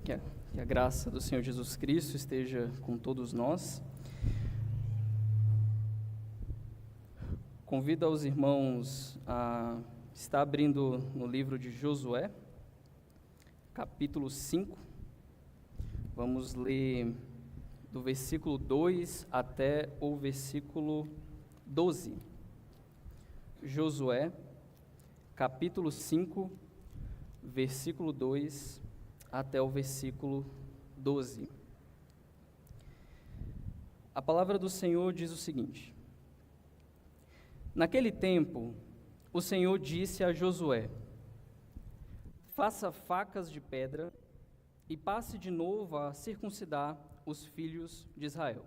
Que a graça do Senhor Jesus Cristo esteja com todos nós. Convido aos irmãos a estar abrindo no livro de Josué, capítulo 5. Vamos ler do versículo 2 até o versículo 12. Josué, capítulo 5, versículo 2 até o versículo 12. A palavra do Senhor diz o seguinte: Naquele tempo, o Senhor disse a Josué: Faça facas de pedra e passe de novo a circuncidar os filhos de Israel.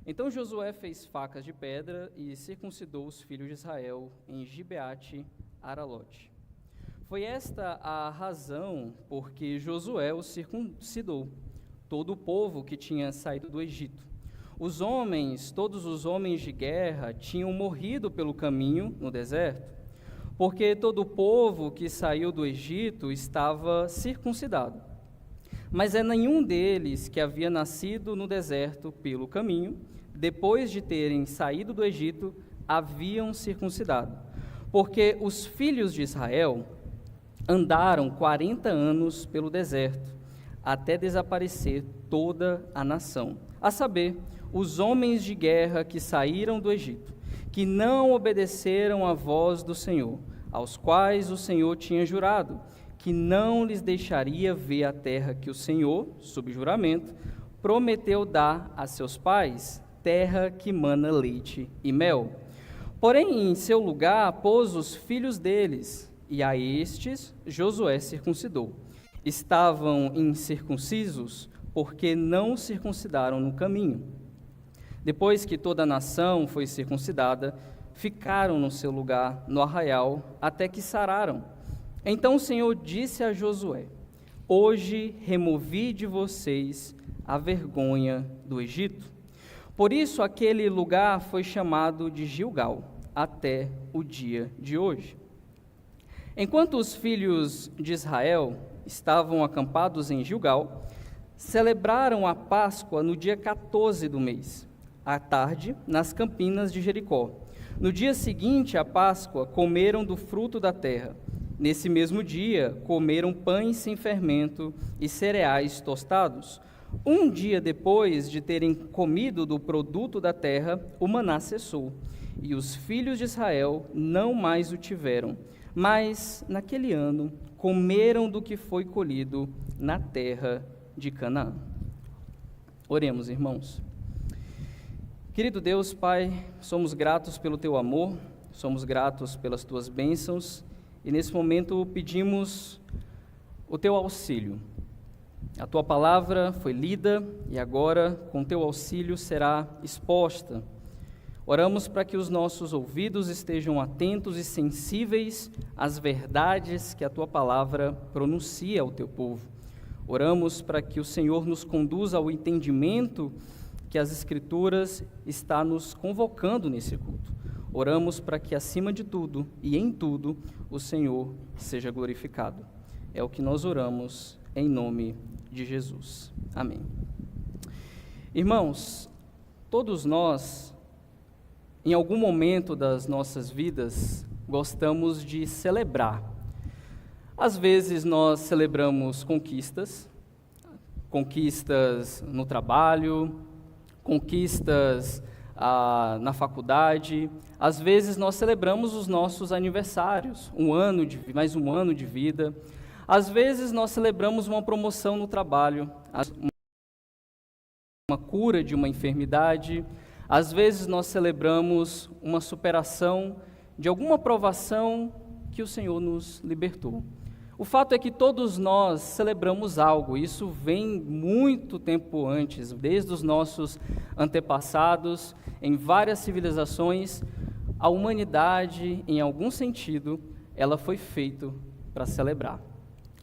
Então Josué fez facas de pedra e circuncidou os filhos de Israel em Gibeate-Aralote. Foi esta a razão por que Josué os circuncidou, todo o povo que tinha saído do Egito. Todos os homens de guerra tinham morrido pelo caminho no deserto, porque todo o povo que saiu do Egito estava circuncidado. Mas nenhum deles que havia nascido no deserto pelo caminho, depois de terem saído do Egito, haviam circuncidado, porque os filhos de Israel andaram 40 anos pelo deserto, até desaparecer toda a nação, a saber, os homens de guerra que saíram do Egito, que não obedeceram à voz do Senhor, aos quais o Senhor tinha jurado, que não lhes deixaria ver a terra que o Senhor, sob juramento, prometeu dar a seus pais, terra que mana leite e mel. Porém, em seu lugar, pôs os filhos deles, e a estes Josué circuncidou. Estavam incircuncisos, porque não circuncidaram no caminho. Depois que toda a nação foi circuncidada, ficaram no seu lugar, no arraial, até que sararam. Então o Senhor disse a Josué: Hoje removi de vocês a vergonha do Egito. Por isso aquele lugar foi chamado de Gilgal, até o dia de hoje. Enquanto os filhos de Israel estavam acampados em Gilgal, celebraram a Páscoa no dia 14 do mês, à tarde, nas campinas de Jericó. No dia seguinte à Páscoa, comeram do fruto da terra. Nesse mesmo dia, comeram pães sem fermento e cereais tostados. Um dia depois de terem comido do produto da terra, o maná cessou, e os filhos de Israel não mais o tiveram. Mas, naquele ano, comeram do que foi colhido na terra de Canaã. Oremos, irmãos. Querido Deus, Pai, somos gratos pelo Teu amor, somos gratos pelas Tuas bênçãos, e nesse momento pedimos o Teu auxílio. A Tua palavra foi lida e agora, com Teu auxílio, será exposta. Oramos para que os nossos ouvidos estejam atentos e sensíveis às verdades que a Tua palavra pronuncia ao Teu povo. Oramos para que o Senhor nos conduza ao entendimento que as Escrituras está nos convocando nesse culto. Oramos para que, acima de tudo e em tudo, o Senhor seja glorificado. É o que nós oramos em nome de Jesus. Amém. Irmãos, todos nós, em algum momento das nossas vidas, gostamos de celebrar. Às vezes nós celebramos conquistas no trabalho, conquistas na faculdade. Às vezes nós celebramos os nossos aniversários, mais um ano de vida. Às vezes nós celebramos uma promoção no trabalho, uma cura de uma enfermidade. Às vezes nós celebramos uma superação de alguma provação que o Senhor nos libertou. O fato é que todos nós celebramos algo, isso vem muito tempo antes, desde os nossos antepassados, em várias civilizações, a humanidade, em algum sentido, ela foi feita para celebrar.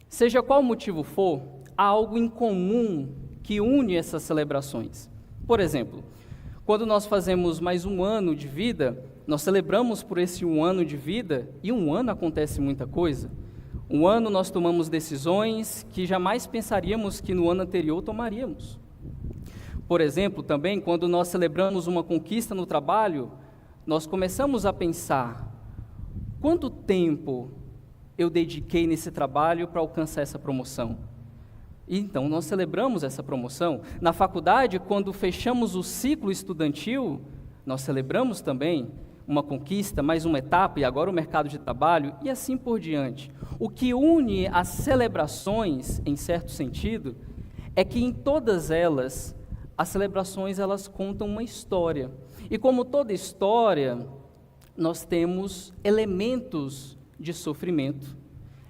Seja qual o motivo for, há algo em comum que une essas celebrações. Por exemplo, quando nós fazemos mais um ano de vida, nós celebramos por esse um ano de vida, e um ano acontece muita coisa. Um ano nós tomamos decisões que jamais pensaríamos que no ano anterior tomaríamos. Por exemplo, também, quando nós celebramos uma conquista no trabalho, nós começamos a pensar: quanto tempo eu dediquei nesse trabalho para alcançar essa promoção? E então nós celebramos essa promoção. Na faculdade, quando fechamos o ciclo estudantil, nós celebramos também uma conquista, mais uma etapa, e agora o mercado de trabalho, e assim por diante. O que une as celebrações, em certo sentido, é que em todas elas, as celebrações elas contam uma história. E como toda história, nós temos elementos de sofrimento,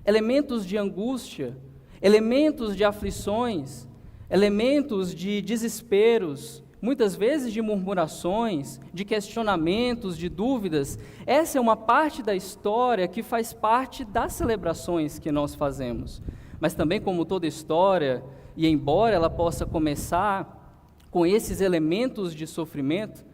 elementos de angústia, elementos de aflições, elementos de desesperos, muitas vezes de murmurações, de questionamentos, de dúvidas. Essa é uma parte da história que faz parte das celebrações que nós fazemos. Mas também, como toda história, e embora ela possa começar com esses elementos de sofrimento,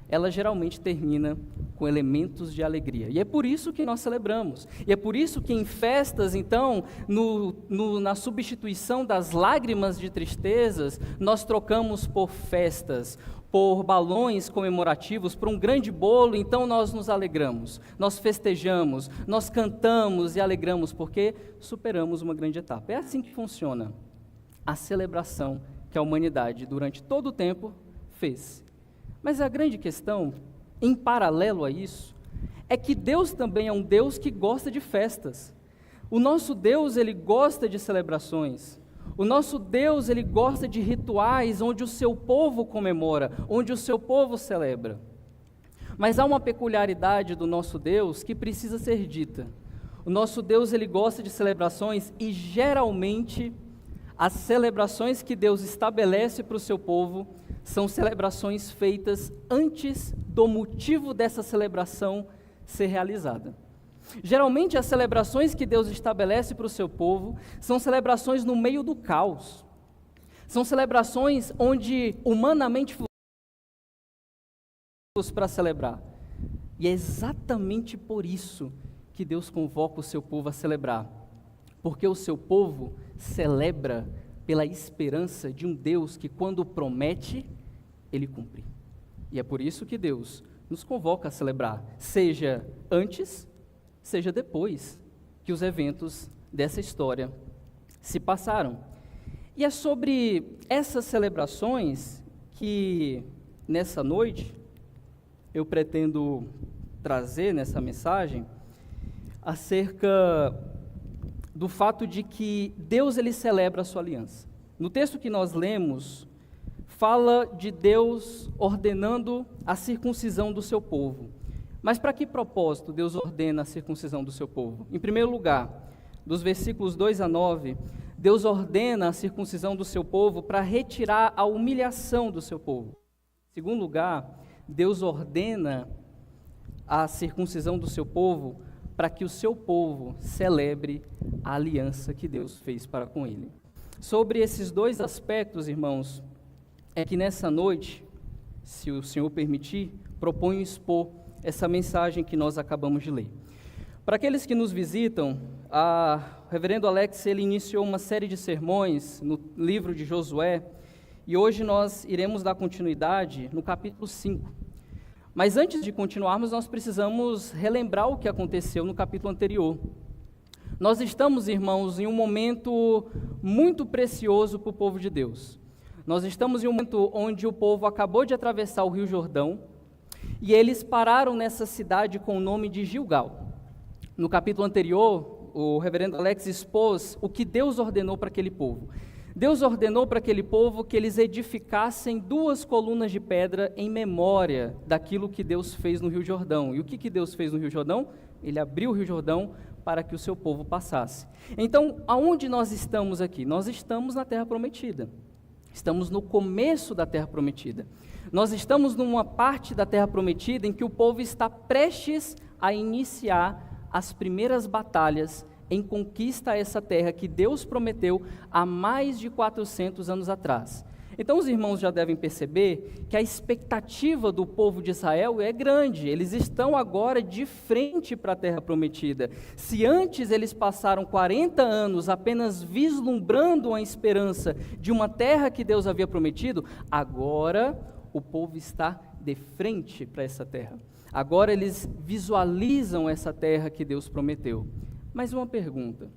ela geralmente termina com elementos de alegria. E é por isso que nós celebramos. E é por isso que em festas, então, na substituição das lágrimas de tristezas, nós trocamos por festas, por balões comemorativos, por um grande bolo, então nós nos alegramos, nós festejamos, nós cantamos e alegramos, porque superamos uma grande etapa. É assim que funciona a celebração que a humanidade, durante todo o tempo, fez. Mas a grande questão, em paralelo a isso, é que Deus também é um Deus que gosta de festas. O nosso Deus, Ele gosta de celebrações. O nosso Deus, Ele gosta de rituais onde o seu povo comemora, onde o seu povo celebra. Mas há uma peculiaridade do nosso Deus que precisa ser dita. O nosso Deus, Ele gosta de celebrações e geralmente as celebrações que Deus estabelece para o seu povo são celebrações feitas antes do motivo dessa celebração ser realizada. Geralmente, as celebrações que Deus estabelece para o seu povo são celebrações no meio do caos. São celebrações onde humanamente para celebrar. E é exatamente por isso que Deus convoca o seu povo a celebrar. Porque o seu povo celebra pela esperança de um Deus que, quando promete, Ele cumpre. E é por isso que Deus nos convoca a celebrar, seja antes, seja depois que os eventos dessa história se passaram. E é sobre essas celebrações que, nessa noite, eu pretendo trazer nessa mensagem acerca do fato de que Deus ele celebra a sua aliança. No texto que nós lemos, fala de Deus ordenando a circuncisão do seu povo. Mas para que propósito Deus ordena a circuncisão do seu povo? Em primeiro lugar, dos versículos 2 a 9, Deus ordena a circuncisão do seu povo para retirar a humilhação do seu povo. Em segundo lugar, Deus ordena a circuncisão do seu povo para que o seu povo celebre a aliança que Deus fez para com ele. Sobre esses dois aspectos, irmãos, é que nessa noite, se o Senhor permitir, proponho expor essa mensagem que nós acabamos de ler. Para aqueles que nos visitam, o reverendo Alex ele iniciou uma série de sermões no livro de Josué, e hoje nós iremos dar continuidade no capítulo 5. Mas antes de continuarmos, nós precisamos relembrar o que aconteceu no capítulo anterior. Nós estamos, irmãos, em um momento muito precioso para o povo de Deus. Nós estamos em um momento onde o povo acabou de atravessar o Rio Jordão e eles pararam nessa cidade com o nome de Gilgal. No capítulo anterior, o reverendo Alex expôs o que Deus ordenou para aquele povo. Deus ordenou para aquele povo que eles edificassem 2 colunas de pedra em memória daquilo que Deus fez no Rio Jordão. E o que Deus fez no Rio Jordão? Ele abriu o Rio Jordão para que o seu povo passasse. Então, aonde nós estamos aqui? Nós estamos na Terra Prometida. Estamos no começo da Terra Prometida. Nós estamos numa parte da Terra Prometida em que o povo está prestes a iniciar as primeiras batalhas em conquista a essa terra que Deus prometeu há mais de 400 anos atrás. Então os irmãos já devem perceber que a expectativa do povo de Israel é grande. Eles estão agora de frente para a terra prometida. Se antes eles passaram 40 anos apenas vislumbrando a esperança de uma terra que Deus havia prometido, agora o povo está de frente para essa terra. Agora eles visualizam essa terra que Deus prometeu. Mas uma pergunta: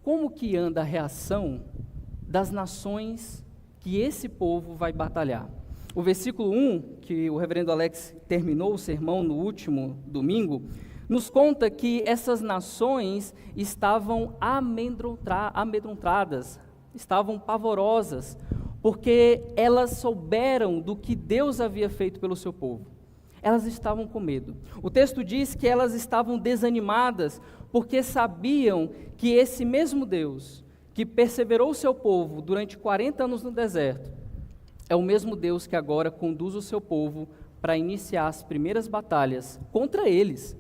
como que anda a reação das nações que esse povo vai batalhar? O versículo 1, que o reverendo Alex terminou o sermão no último domingo, nos conta que essas nações estavam amedrontadas, estavam pavorosas, porque elas souberam do que Deus havia feito pelo seu povo. Elas estavam com medo. O texto diz que elas estavam desanimadas, porque sabiam que esse mesmo Deus, que perseverou o seu povo durante 40 anos no deserto, é o mesmo Deus que agora conduz o seu povo para iniciar as primeiras batalhas contra eles.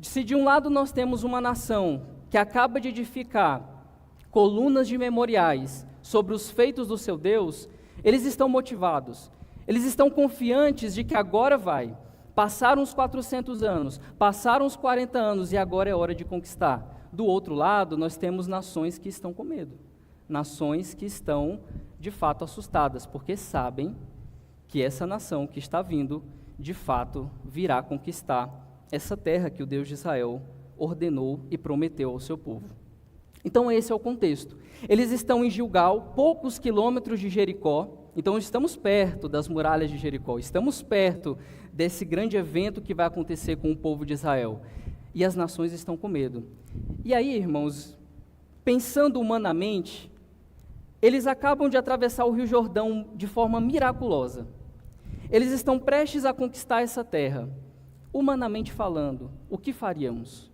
Se de um lado nós temos uma nação que acaba de edificar colunas de memoriais sobre os feitos do seu Deus, eles estão motivados, eles estão confiantes de que agora vai. Passaram os 400 anos, passaram os 40 anos e agora é hora de conquistar. Do outro lado, nós temos nações que estão com medo, nações que estão de fato assustadas, porque sabem que essa nação que está vindo, de fato, virá conquistar essa terra que o Deus de Israel ordenou e prometeu ao seu povo. Então esse é o contexto. Eles estão em Gilgal, poucos quilômetros de Jericó. Então estamos perto das muralhas de Jericó, estamos perto desse grande evento que vai acontecer com o povo de Israel. E as nações estão com medo. E aí, irmãos, pensando humanamente, eles acabam de atravessar o Rio Jordão de forma miraculosa. Eles estão prestes a conquistar essa terra. Humanamente falando, o que faríamos?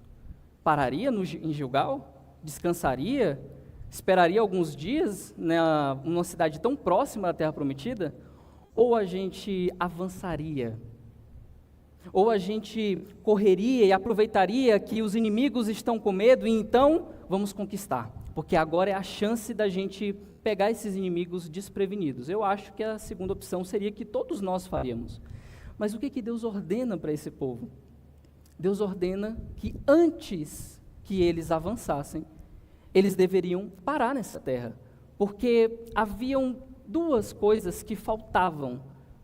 Pararia em Gilgal? Descansaria? Esperaria alguns dias numa cidade tão próxima da terra prometida? Ou a gente avançaria? Ou a gente correria e aproveitaria que os inimigos estão com medo e então vamos conquistar? Porque agora é a chance da gente pegar esses inimigos desprevenidos. Eu acho que a segunda opção seria que todos nós faríamos. Mas o que Deus ordena para esse povo? Deus ordena que antes que eles avançassem, eles deveriam parar nessa terra, porque haviam duas coisas que faltavam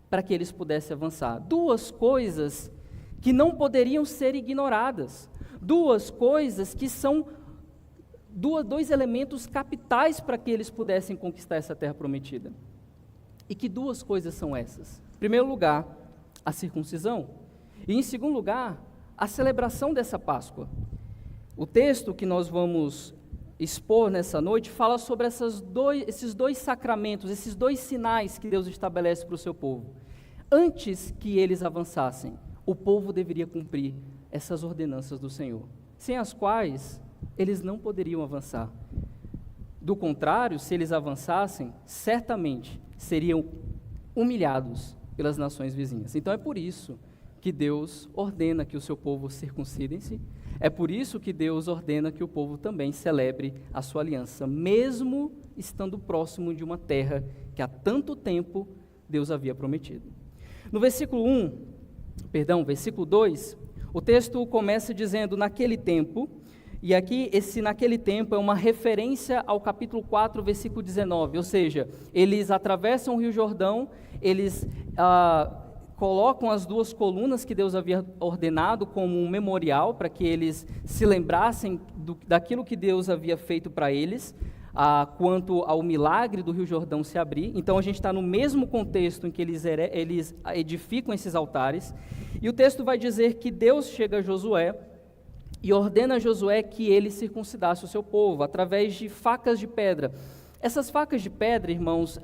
para que eles pudessem avançar, duas coisas que não poderiam ser ignoradas, duas coisas que são dois elementos capitais para que eles pudessem conquistar essa terra prometida. E que duas coisas são essas? Em primeiro lugar, a circuncisão, e em segundo lugar, a celebração dessa Páscoa. O texto que nós vamos expor nessa noite fala sobre esses dois sacramentos, esses dois sinais que Deus estabelece para o seu povo. Antes que eles avançassem, o povo deveria cumprir essas ordenanças do Senhor, sem as quais eles não poderiam avançar. Do contrário, se eles avançassem, certamente seriam humilhados pelas nações vizinhas. Então é por isso que Deus ordena que o seu povo circuncidem-se. É por isso que Deus ordena que o povo também celebre a sua aliança, mesmo estando próximo de uma terra que há tanto tempo Deus havia prometido. No versículo 2, o texto começa dizendo, naquele tempo, e aqui esse naquele tempo é uma referência ao capítulo 4, versículo 19, ou seja, eles atravessam o Rio Jordão, eles colocam as duas colunas que Deus havia ordenado como um memorial para que eles se lembrassem daquilo que Deus havia feito para eles, quanto ao milagre do Rio Jordão se abrir. Então a gente está no mesmo contexto em que eles edificam esses altares, e o texto vai dizer que Deus chega a Josué e ordena a Josué que ele circuncidasse o seu povo através de facas de pedra. Essas facas de pedra, irmãos,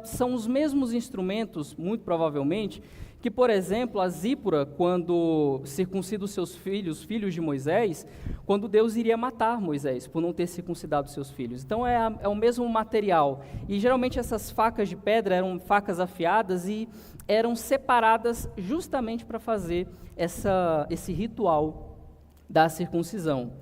são os mesmos instrumentos, muito provavelmente, que, por exemplo, a Zípora, quando circuncida os seus filhos, filhos de Moisés, quando Deus iria matar Moisés por não ter circuncidado seus filhos. Então é o mesmo material. E geralmente essas facas de pedra eram facas afiadas e eram separadas justamente para fazer esse ritual da circuncisão.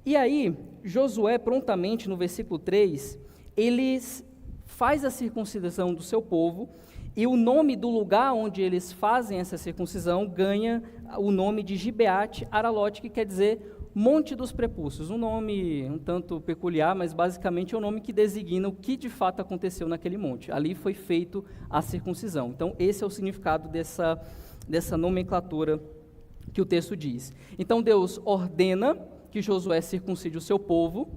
E aí, Josué prontamente, no versículo 3, eles faz a circuncisão do seu povo, e o nome do lugar onde eles fazem essa circuncisão ganha o nome de Gibeate Aralote, que quer dizer Monte dos Prepúcios, um nome um tanto peculiar, mas basicamente é o nome que designa o que de fato aconteceu naquele monte. Ali foi feito a circuncisão. Então, esse é o significado dessa nomenclatura que o texto diz. Então, Deus ordena que Josué circuncide o seu povo,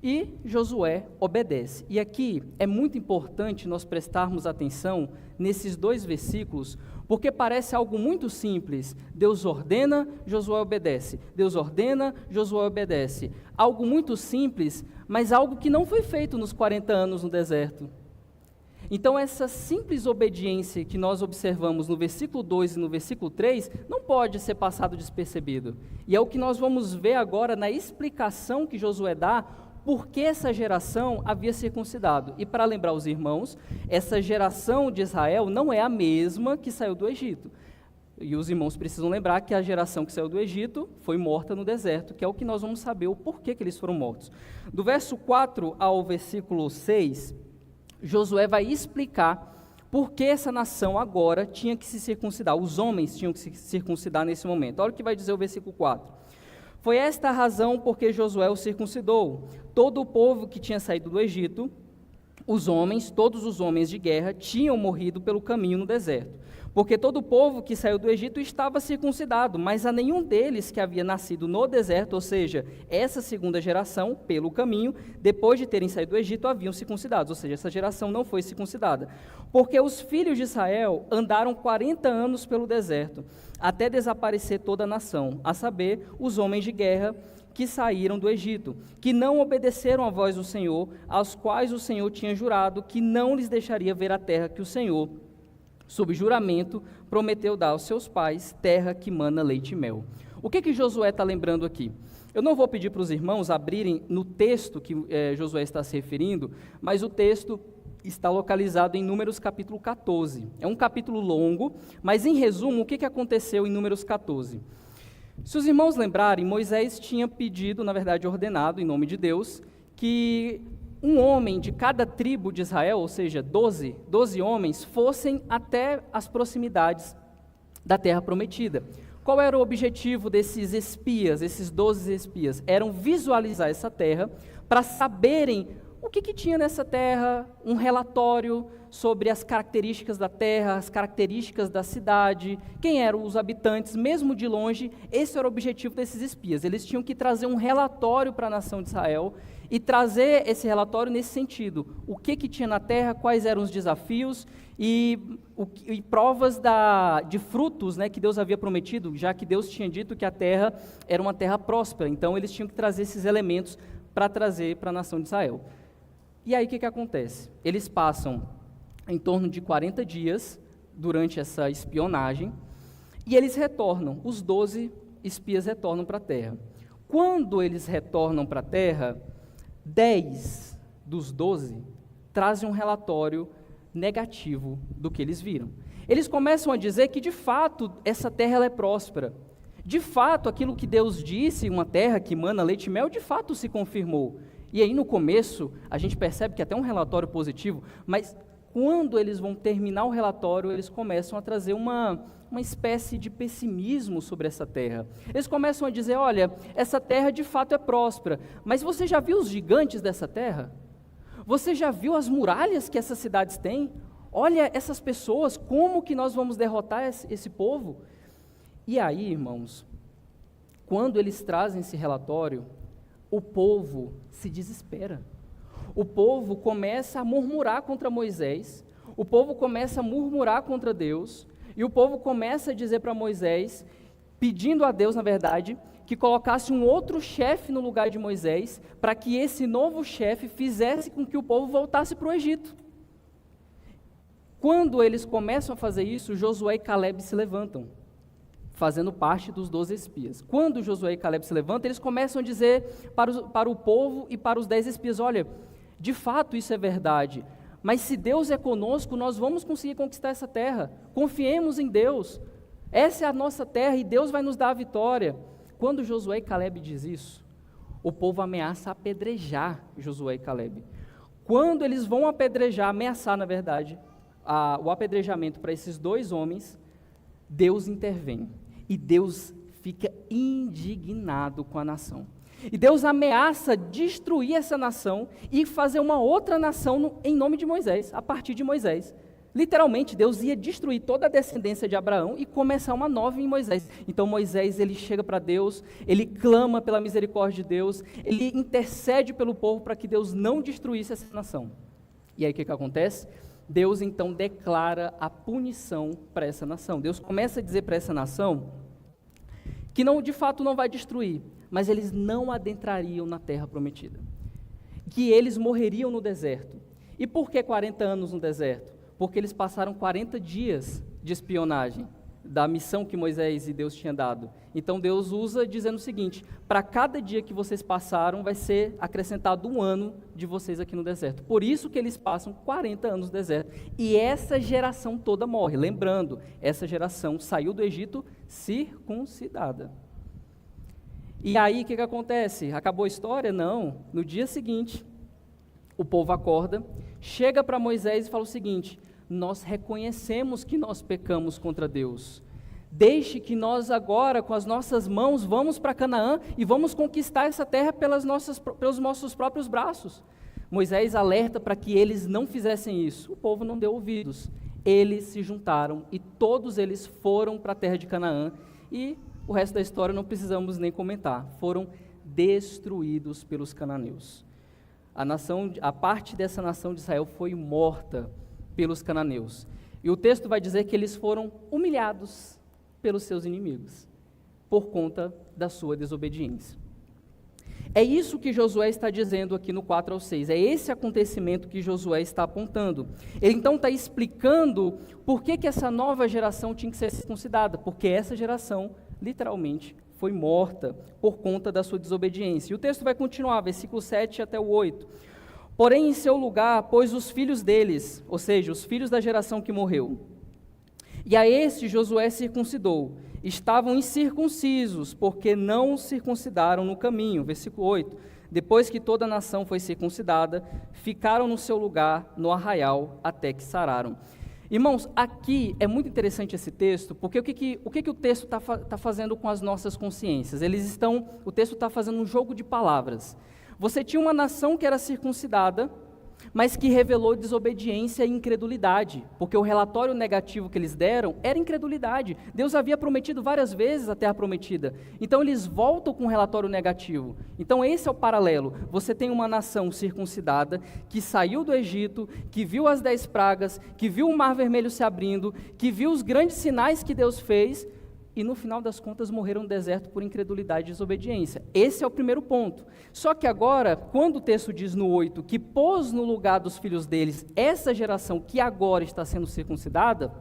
e Josué obedece. E aqui é muito importante nós prestarmos atenção nesses dois versículos, porque parece algo muito simples. Deus ordena, Josué obedece. Deus ordena, Josué obedece. Algo muito simples, mas algo que não foi feito nos 40 anos no deserto. Então, essa simples obediência que nós observamos no versículo 2 e no versículo 3, não pode ser passado despercebido. E é o que nós vamos ver agora na explicação que Josué dá, por que essa geração havia circuncidado. E para lembrar os irmãos, essa geração de Israel não é a mesma que saiu do Egito. E os irmãos precisam lembrar que a geração que saiu do Egito foi morta no deserto, que é o que nós vamos saber, o porquê que eles foram mortos. Do verso 4 ao versículo 6, Josué vai explicar por que essa nação agora tinha que se circuncidar, os homens tinham que se circuncidar nesse momento. Olha o que vai dizer o versículo 4. Foi esta a razão porque Josué o circuncidou. Todo o povo que tinha saído do Egito, todos os homens de guerra, tinham morrido pelo caminho no deserto. Porque todo o povo que saiu do Egito estava circuncidado, mas a nenhum deles que havia nascido no deserto, ou seja, essa segunda geração, pelo caminho, depois de terem saído do Egito, haviam circuncidado, ou seja, essa geração não foi circuncidada. Porque os filhos de Israel andaram 40 anos pelo deserto, até desaparecer toda a nação, a saber, os homens de guerra que saíram do Egito, que não obedeceram à voz do Senhor, aos quais o Senhor tinha jurado que não lhes deixaria ver a terra que o Senhor, sob juramento, prometeu dar aos seus pais, terra que mana leite e mel. O que Josué está lembrando aqui? Eu não vou pedir para os irmãos abrirem no texto que Josué está se referindo, mas o texto está localizado em Números capítulo 14. É um capítulo longo, mas em resumo, o que aconteceu em Números 14? Se os irmãos lembrarem, Moisés tinha pedido, na verdade ordenado, em nome de Deus, que um homem de cada tribo de Israel, ou seja, 12 homens, fossem até as proximidades da terra prometida. Qual era o objetivo desses espias, esses 12 espias? Eram visualizar essa terra para saberem o que tinha nessa terra, um relatório sobre as características da terra, as características da cidade, quem eram os habitantes, mesmo de longe. Esse era o objetivo desses espias. Eles tinham que trazer um relatório para a nação de Israel e trazer esse relatório nesse sentido. O que tinha na terra, quais eram os desafios e provas de frutos, né, que Deus havia prometido, já que Deus tinha dito que a terra era uma terra próspera. Então, eles tinham que trazer esses elementos para trazer para a nação de Israel. E aí, o que acontece? Eles passam em torno de 40 dias durante essa espionagem e eles retornam, os 12 espias retornam para a terra. Quando eles retornam para a terra, 10 dos 12 trazem um relatório negativo do que eles viram. Eles começam a dizer que, de fato, essa terra ela é próspera. De fato, aquilo que Deus disse, uma terra que mana leite e mel, de fato se confirmou. E aí, no começo, a gente percebe que até um relatório positivo, mas quando eles vão terminar o relatório, eles começam a trazer uma espécie de pessimismo sobre essa terra. Eles começam a dizer, olha, essa terra de fato é próspera, mas você já viu os gigantes dessa terra? Você já viu as muralhas que essas cidades têm? Olha essas pessoas, como que nós vamos derrotar esse povo? E aí, irmãos, quando eles trazem esse relatório, o povo se desespera. O povo começa a murmurar contra Moisés, o povo começa a murmurar contra Deus, e o povo começa a dizer para Moisés, pedindo a Deus, na verdade, que colocasse um outro chefe no lugar de Moisés, para que esse novo chefe fizesse com que o povo voltasse para o Egito. Quando eles começam a fazer isso, Josué e Caleb se levantam, fazendo parte dos 12 espias. Quando Josué e Caleb se levantam, eles começam a dizer para o povo e para os 10 espias, olha, de fato isso é verdade, mas se Deus é conosco, nós vamos conseguir conquistar essa terra. Confiemos em Deus. Essa é a nossa terra e Deus vai nos dar a vitória. Quando Josué e Caleb diz isso, o povo ameaça apedrejar Josué e Caleb. Quando eles vão apedrejar, ameaçar, na verdade, o apedrejamento para esses 2 homens, Deus intervém. E Deus fica indignado com a nação. E Deus ameaça destruir essa nação e fazer uma outra nação em nome de Moisés, a partir de Moisés. Literalmente, Deus ia destruir toda a descendência de Abraão e começar uma nova em Moisés. Então Moisés, ele chega para Deus, ele clama pela misericórdia de Deus, ele intercede pelo povo para que Deus não destruísse essa nação. E aí o que acontece? Deus então declara a punição para essa nação. Deus começa a dizer para essa nação que não, de fato não vai destruir, mas eles não adentrariam na terra prometida. Que eles morreriam no deserto. E por que 40 anos no deserto? Porque eles passaram 40 dias de espionagem da missão que Moisés e Deus tinham dado. Então Deus usa dizendo o seguinte: para cada dia que vocês passaram, vai ser acrescentado 1 ano de vocês aqui no deserto. Por isso que eles passam 40 anos no deserto. E essa geração toda morre. Lembrando, essa geração saiu do Egito circuncidada. E aí o que acontece? Acabou a história? Não. No dia seguinte, o povo acorda, chega para Moisés e fala o seguinte: nós reconhecemos que nós pecamos contra Deus. Deixe que nós agora, com as nossas mãos, vamos para Canaã e vamos conquistar essa terra pelos nossos próprios braços. Moisés alerta para que eles não fizessem isso. O povo não deu ouvidos. Eles se juntaram e todos eles foram para a terra de Canaã. E o resto da história não precisamos nem comentar. Foram destruídos pelos cananeus. A parte dessa nação de Israel foi morta pelos cananeus. E o texto vai dizer que eles foram humilhados pelos seus inimigos, por conta da sua desobediência. É isso que Josué está dizendo aqui no 4 ao 6, é esse acontecimento que Josué está apontando. Ele então está explicando por que essa nova geração tinha que ser circuncidada, porque essa geração, literalmente, foi morta por conta da sua desobediência. E o texto vai continuar, versículo 7 até o 8. Porém, em seu lugar, pôs os filhos deles, ou seja, os filhos da geração que morreu. E a este Josué circuncidou. Estavam incircuncisos, porque não circuncidaram no caminho. Versículo 8. Depois que toda a nação foi circuncidada, ficaram no seu lugar, no arraial, até que sararam. Irmãos, aqui é muito interessante esse texto, porque o que o texto está fazendo com as nossas consciências? O texto está fazendo um jogo de palavras. Você tinha uma nação que era circuncidada, mas que revelou desobediência e incredulidade, porque o relatório negativo que eles deram era incredulidade. Deus havia prometido várias vezes a terra prometida, então eles voltam com um relatório negativo. Então esse é o paralelo. Você tem uma nação circuncidada, que saiu do Egito, que viu as 10 pragas, que viu o Mar Vermelho se abrindo, que viu os grandes sinais que Deus fez, e no final das contas morreram no deserto por incredulidade e desobediência. Esse é o primeiro ponto. Só que agora, quando o texto diz no 8, que pôs no lugar dos filhos deles essa geração que agora está sendo circuncidada,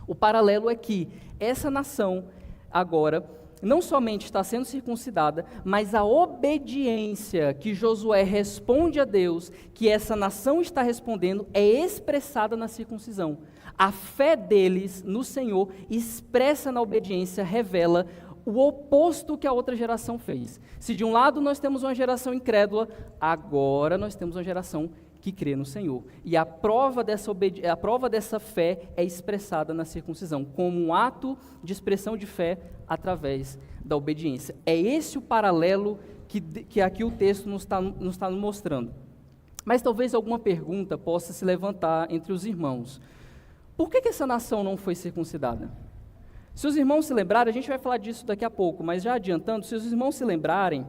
o paralelo é que essa nação agora não somente está sendo circuncidada, mas a obediência que Josué responde a Deus, que essa nação está respondendo, é expressada na circuncisão. A fé deles no Senhor, expressa na obediência, revela o oposto que a outra geração fez. Se de um lado nós temos uma geração incrédula, agora nós temos uma geração que crê no Senhor. E a prova dessa fé é expressada na circuncisão, como um ato de expressão de fé através da obediência. É esse o paralelo que aqui o texto nos está mostrando. Mas talvez alguma pergunta possa se levantar entre os irmãos. Por que essa nação não foi circuncidada? Se os irmãos se lembrarem, a gente vai falar disso daqui a pouco, mas já adiantando, se os irmãos se lembrarem,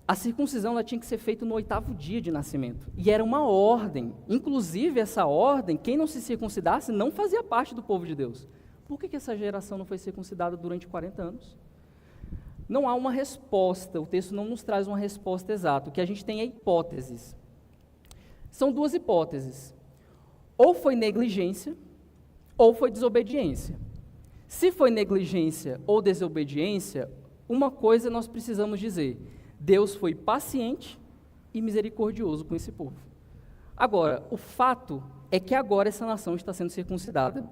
a circuncisão ela tinha que ser feita no 8º dia de nascimento, e era uma ordem. Inclusive essa ordem, quem não se circuncidasse não fazia parte do povo de Deus. Por que essa geração não foi circuncidada durante 40 anos? Não há uma resposta, o texto não nos traz uma resposta exata, o que a gente tem é hipóteses. São 2 hipóteses, ou foi negligência, ou foi desobediência. Se foi negligência ou desobediência, uma coisa nós precisamos dizer: Deus foi paciente e misericordioso com esse povo. Agora, o fato é que agora essa nação está sendo circuncidada.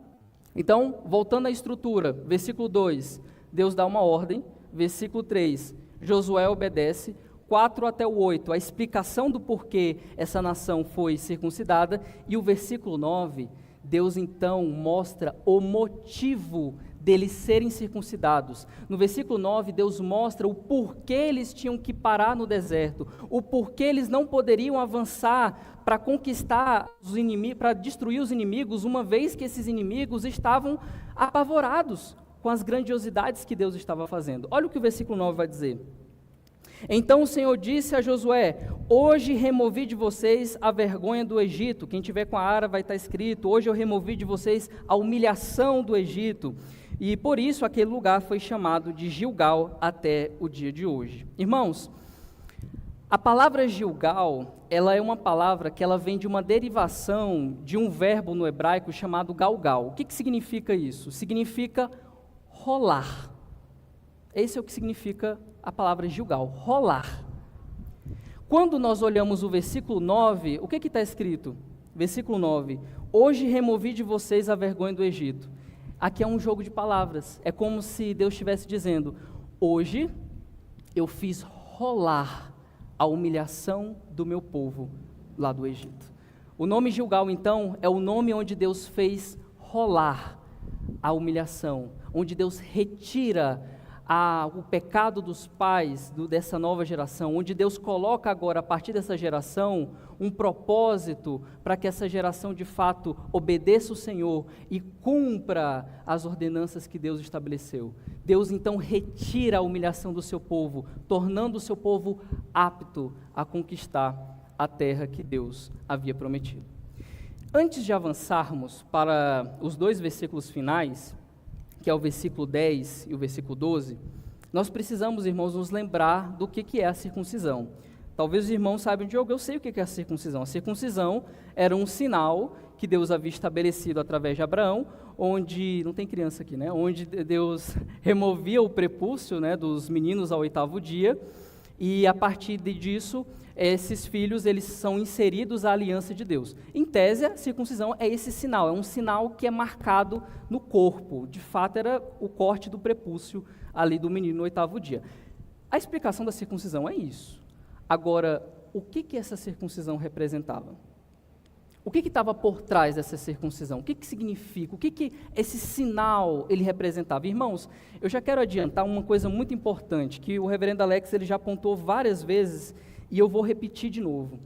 Então, voltando à estrutura, versículo 2, Deus dá uma ordem, versículo 3, Josué obedece, 4 até o 8, a explicação do porquê essa nação foi circuncidada, e o versículo 9, Deus então mostra o motivo deles serem circuncidados. No versículo 9, Deus mostra o porquê eles tinham que parar no deserto, o porquê eles não poderiam avançar para conquistar os inimigos, para destruir os inimigos, uma vez que esses inimigos estavam apavorados com as grandiosidades que Deus estava fazendo. Olha o que o versículo 9 vai dizer. Então o Senhor disse a Josué: hoje removi de vocês a vergonha do Egito. Quem tiver com a ara vai estar escrito: hoje eu removi de vocês a humilhação do Egito. E por isso aquele lugar foi chamado de Gilgal até o dia de hoje. Irmãos, a palavra Gilgal, ela é uma palavra que ela vem de uma derivação de um verbo no hebraico chamado galgal. O que significa isso? Significa rolar. Esse é o que significa a palavra Gilgal, rolar. Quando nós olhamos o versículo 9, o que está escrito? Versículo 9: hoje removi de vocês a vergonha do Egito. Aqui é um jogo de palavras, é como se Deus estivesse dizendo: hoje eu fiz rolar a humilhação do meu povo lá do Egito. O nome Gilgal, então, é o nome onde Deus fez rolar a humilhação, onde Deus retira o pecado dos pais dessa nova geração, onde Deus coloca agora, a partir dessa geração, um propósito para que essa geração de fato obedeça o Senhor e cumpra as ordenanças que Deus estabeleceu. Deus então retira a humilhação do seu povo, tornando o seu povo apto a conquistar a terra que Deus havia prometido. Antes de avançarmos para os dois versículos finais, que é o versículo 10 e o versículo 12, nós precisamos, irmãos, nos lembrar do que é a circuncisão. Talvez os irmãos saibam, Diogo, eu sei o que é a circuncisão. A circuncisão era um sinal que Deus havia estabelecido através de Abraão, onde, não tem criança aqui, né? Onde Deus removia o prepúcio, né, dos meninos ao 8º dia, e a partir disso, esses filhos, eles são inseridos à aliança de Deus. Em tese, a circuncisão é esse sinal, é um sinal que é marcado no corpo. De fato, era o corte do prepúcio ali do menino no 8º dia. A explicação da circuncisão é isso. Agora, o que essa circuncisão representava? O que estava por trás dessa circuncisão? O que significa? O que esse sinal ele representava? Irmãos, eu já quero adiantar uma coisa muito importante, que o reverendo Alex ele já apontou várias vezes, e eu vou repetir de novo.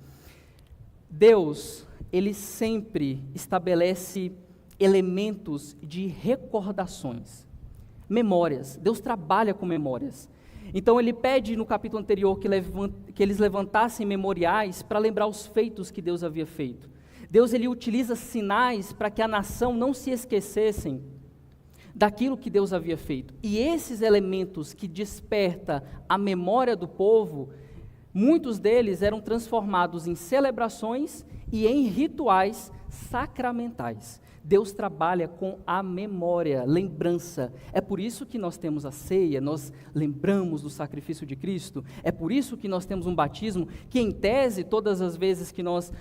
Deus, ele sempre estabelece elementos de recordações, memórias. Deus trabalha com memórias. Então ele pede no capítulo anterior que eles levantassem memoriais para lembrar os feitos que Deus havia feito. Deus ele utiliza sinais para que a nação não se esquecessem daquilo que Deus havia feito. E esses elementos que desperta a memória do povo, muitos deles eram transformados em celebrações e em rituais sacramentais. Deus trabalha com a memória, lembrança. É por isso que nós temos a ceia, nós lembramos do sacrifício de Cristo. É por isso que nós temos um batismo, que em tese, todas as vezes que nós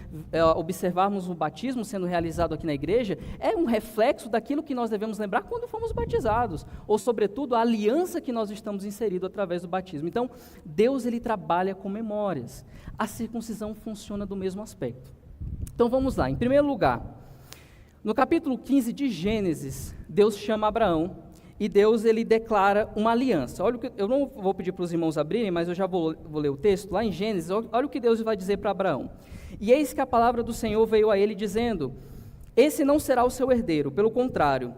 observarmos o batismo sendo realizado aqui na igreja, é um reflexo daquilo que nós devemos lembrar quando fomos batizados, ou sobretudo a aliança que nós estamos inseridos através do batismo. Então, Deus ele trabalha com memórias. A circuncisão funciona do mesmo aspecto. Então vamos lá, em primeiro lugar, no capítulo 15 de Gênesis, Deus chama Abraão e Deus ele declara uma aliança. Olha, eu não vou pedir para os irmãos abrirem, mas eu já vou ler o texto. Lá em Gênesis, olha o que Deus vai dizer para Abraão. E eis que a palavra do Senhor veio a ele dizendo: esse não será o seu herdeiro, pelo contrário,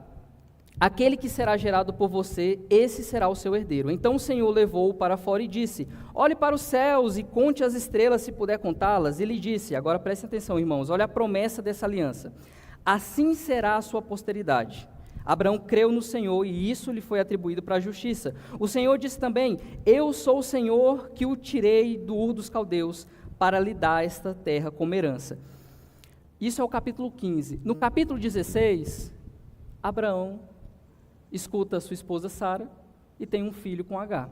aquele que será gerado por você, esse será o seu herdeiro. Então o Senhor levou-o para fora e disse: olhe para os céus e conte as estrelas, se puder contá-las. E lhe disse, agora prestem atenção, irmãos, olha a promessa dessa aliança: assim será a sua posteridade. Abraão creu no Senhor e isso lhe foi atribuído para a justiça. O Senhor disse também: eu sou o Senhor que o tirei do Ur dos Caldeus para lhe dar esta terra como herança. Isso é o capítulo 15. No capítulo 16, Abraão escuta a sua esposa Sara e tem um filho com Agar.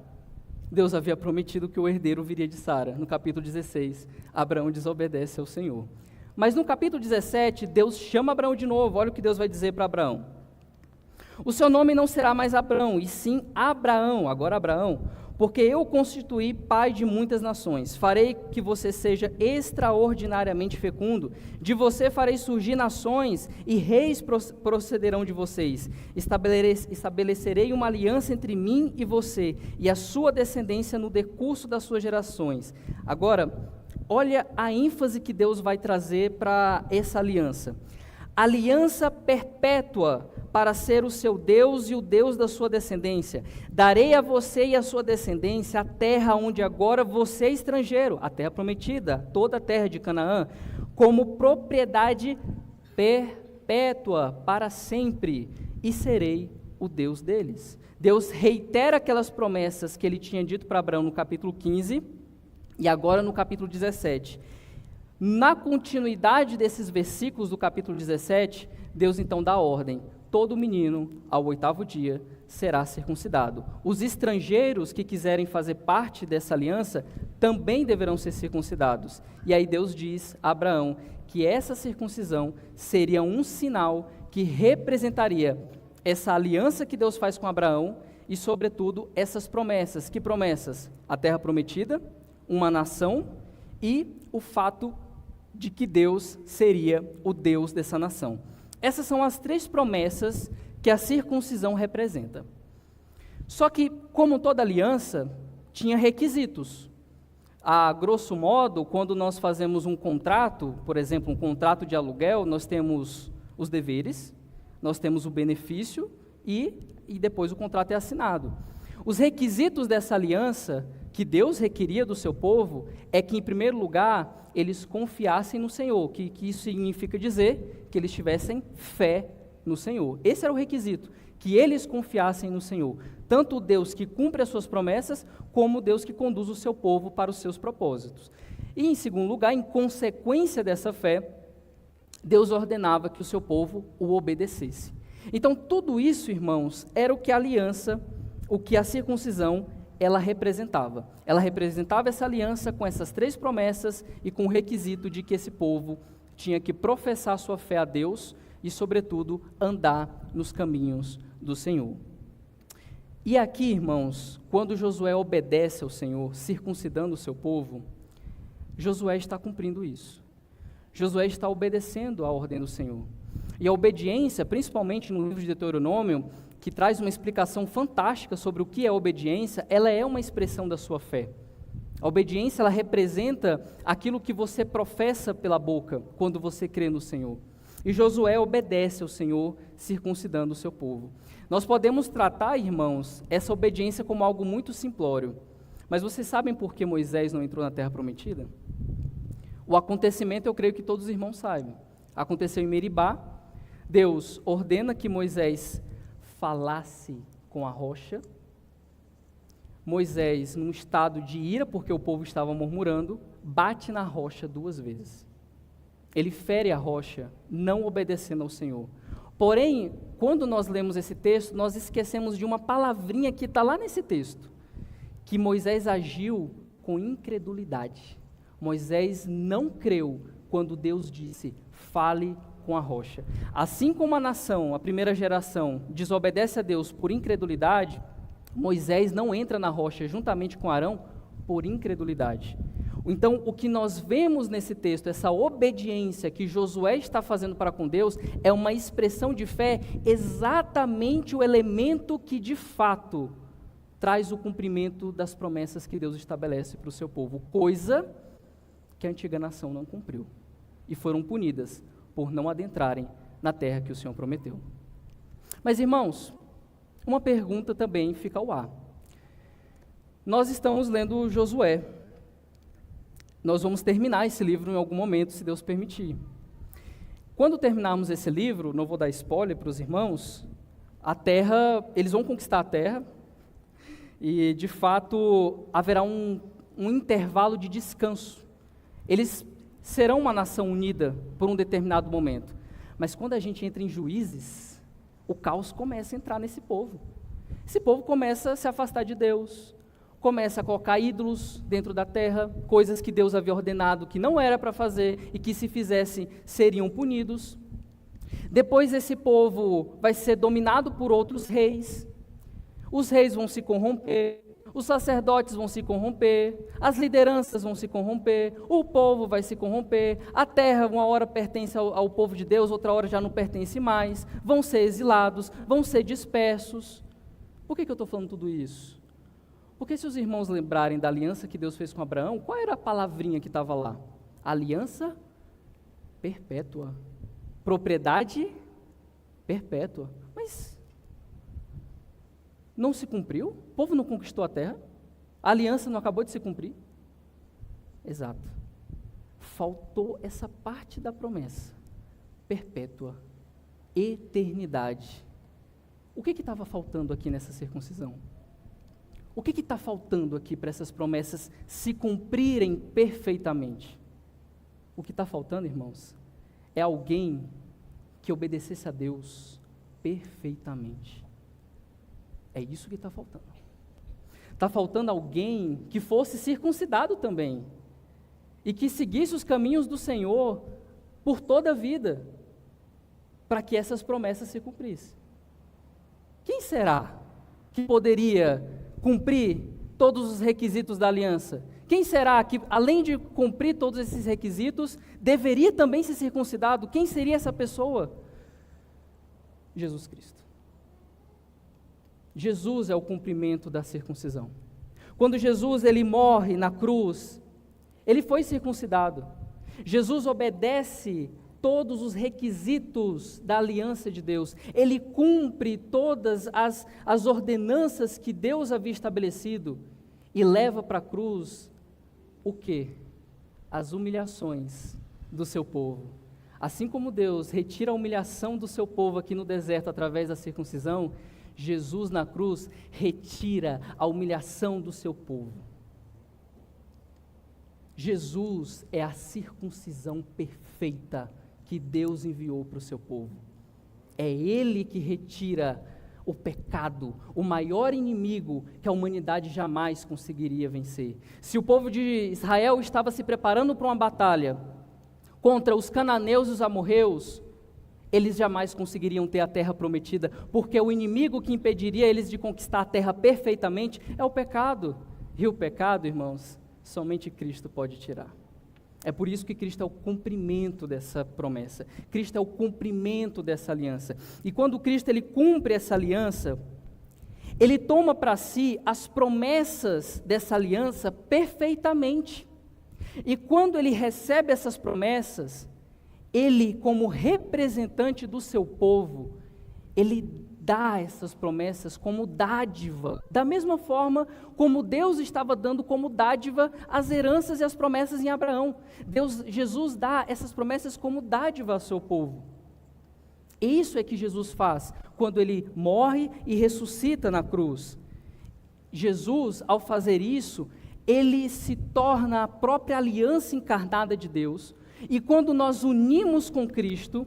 Deus havia prometido que o herdeiro viria de Sara. No capítulo 16, Abraão desobedece ao Senhor. Mas no capítulo 17, Deus chama Abraão de novo. Olha o que Deus vai dizer para Abraão: o seu nome não será mais Abrão, e sim Abraão, agora Abraão, porque eu o constituí pai de muitas nações. Farei que você seja extraordinariamente fecundo. De você farei surgir nações, e reis procederão de vocês. Estabelecerei uma aliança entre mim e você, e a sua descendência no decurso das suas gerações. Agora, olha a ênfase que Deus vai trazer para essa aliança. Aliança perpétua para ser o seu Deus e o Deus da sua descendência. Darei a você e a sua descendência a terra onde agora você é estrangeiro, a terra prometida, toda a terra de Canaã, como propriedade perpétua para sempre, e serei o Deus deles. Deus reitera aquelas promessas que ele tinha dito para Abraão no capítulo 15 e agora no capítulo 17. Na continuidade desses versículos do capítulo 17, Deus então dá ordem: todo menino, ao 8º dia, será circuncidado. Os estrangeiros que quiserem fazer parte dessa aliança também deverão ser circuncidados. E aí Deus diz a Abraão que essa circuncisão seria um sinal que representaria essa aliança que Deus faz com Abraão e, sobretudo, essas promessas. Que promessas? A terra prometida, uma nação e o fato de que Deus seria o Deus dessa nação. Essas são as 3 promessas que a circuncisão representa. Só que, como toda aliança, tinha requisitos. A grosso modo, quando nós fazemos um contrato, por exemplo, um contrato de aluguel, nós temos os deveres, nós temos o benefício e depois o contrato é assinado. Os requisitos dessa aliança que Deus requeria do seu povo é que, em primeiro lugar, eles confiassem no Senhor, que isso significa dizer que eles tivessem fé no Senhor. Esse era o requisito, que eles confiassem no Senhor, tanto o Deus que cumpre as suas promessas, como o Deus que conduz o seu povo para os seus propósitos. E, em segundo lugar, em consequência dessa fé, Deus ordenava que o seu povo o obedecesse. Então, tudo isso, irmãos, era o que a aliança, o que a circuncisão, ela representava. Ela representava essa aliança com essas 3 promessas e com o requisito de que esse povo tinha que professar sua fé a Deus e, sobretudo, andar nos caminhos do Senhor. E aqui, irmãos, quando Josué obedece ao Senhor, circuncidando o seu povo, Josué está cumprindo isso. Josué está obedecendo à ordem do Senhor. E a obediência, principalmente no livro de Deuteronômio, que traz uma explicação fantástica sobre o que é obediência, ela é uma expressão da sua fé. A obediência, ela representa aquilo que você professa pela boca, quando você crê no Senhor. E Josué obedece ao Senhor, circuncidando o seu povo. Nós podemos tratar, irmãos, essa obediência como algo muito simplório. Mas vocês sabem por que Moisés não entrou na Terra Prometida? O acontecimento, eu creio que todos os irmãos sabem. Aconteceu em Meribá. Deus ordena que Moisés falasse com a rocha. Moisés, num estado de ira, porque o povo estava murmurando, bate na rocha 2 vezes. Ele fere a rocha, não obedecendo ao Senhor. Porém, quando nós lemos esse texto, nós esquecemos de uma palavrinha que está lá nesse texto, que Moisés agiu com incredulidade. Moisés não creu quando Deus disse: fale com a rocha. Assim como a nação, a primeira geração, desobedece a Deus por incredulidade, Moisés não entra na rocha juntamente com Arão por incredulidade. Então, o que nós vemos nesse texto, essa obediência que Josué está fazendo para com Deus, é uma expressão de fé, exatamente o elemento que, de fato, traz o cumprimento das promessas que Deus estabelece para o seu povo, coisa que a antiga nação não cumpriu, e foram punidas por não adentrarem na terra que o Senhor prometeu. Mas, irmãos, uma pergunta também fica ao ar. Nós estamos lendo Josué. Nós vamos terminar esse livro em algum momento, se Deus permitir. Quando terminarmos esse livro, não vou dar spoiler para os irmãos, a terra, eles vão conquistar a terra, e de fato haverá um intervalo de descanso. Eles serão uma nação unida por um determinado momento. Mas quando a gente entra em Juízes, o caos começa a entrar nesse povo. Esse povo começa a se afastar de Deus, começa a colocar ídolos dentro da terra, coisas que Deus havia ordenado que não era para fazer e que, se fizessem, seriam punidos. Depois esse povo vai ser dominado por outros reis. Os reis vão se corromper, os sacerdotes vão se corromper, as lideranças vão se corromper, o povo vai se corromper, a terra uma hora pertence ao povo de Deus, outra hora já não pertence mais, vão ser exilados, vão ser dispersos. Por que eu estou falando tudo isso? Porque se os irmãos lembrarem da aliança que Deus fez com Abraão, qual era a palavrinha que estava lá? Aliança perpétua, propriedade perpétua. Mas não se cumpriu? O povo não conquistou a terra? A aliança não acabou de se cumprir? Exato. Faltou essa parte da promessa. Perpétua. Eternidade. O que estava faltando aqui nessa circuncisão? O que está faltando aqui para essas promessas se cumprirem perfeitamente? O que está faltando, irmãos, é alguém que obedecesse a Deus perfeitamente. É isso que está faltando. Está faltando alguém que fosse circuncidado também e que seguisse os caminhos do Senhor por toda a vida, para que essas promessas se cumprissem. Quem será que poderia cumprir todos os requisitos da aliança? Quem será que, além de cumprir todos esses requisitos, deveria também ser circuncidado? Quem seria essa pessoa? Jesus Cristo. Jesus é o cumprimento da circuncisão. Quando Jesus ele morre na cruz, ele foi circuncidado. Jesus obedece todos os requisitos da aliança de Deus. Ele cumpre todas as ordenanças que Deus havia estabelecido e leva para a cruz o quê? As humilhações do seu povo. Assim como Deus retira a humilhação do seu povo aqui no deserto através da circuncisão, Jesus na cruz retira a humilhação do seu povo. Jesus é a circuncisão perfeita que Deus enviou para o seu povo. É Ele que retira o pecado, o maior inimigo que a humanidade jamais conseguiria vencer. Se o povo de Israel estava se preparando para uma batalha contra os cananeus e os amorreus, eles jamais conseguiriam ter a terra prometida, porque o inimigo que impediria eles de conquistar a terra perfeitamente é o pecado. E o pecado, irmãos, somente Cristo pode tirar. É por isso que Cristo é o cumprimento dessa promessa. Cristo é o cumprimento dessa aliança. E quando Cristo ele cumpre essa aliança, ele toma para si as promessas dessa aliança perfeitamente. E quando ele recebe essas promessas, ele, como representante do seu povo, ele dá essas promessas como dádiva, da mesma forma como Deus estava dando como dádiva as heranças e as promessas em Abraão. Jesus dá essas promessas como dádiva ao seu povo. E isso é que Jesus faz quando ele morre e ressuscita na cruz. Jesus, ao fazer isso, ele se torna a própria aliança encarnada de Deus, e quando nós unimos com Cristo,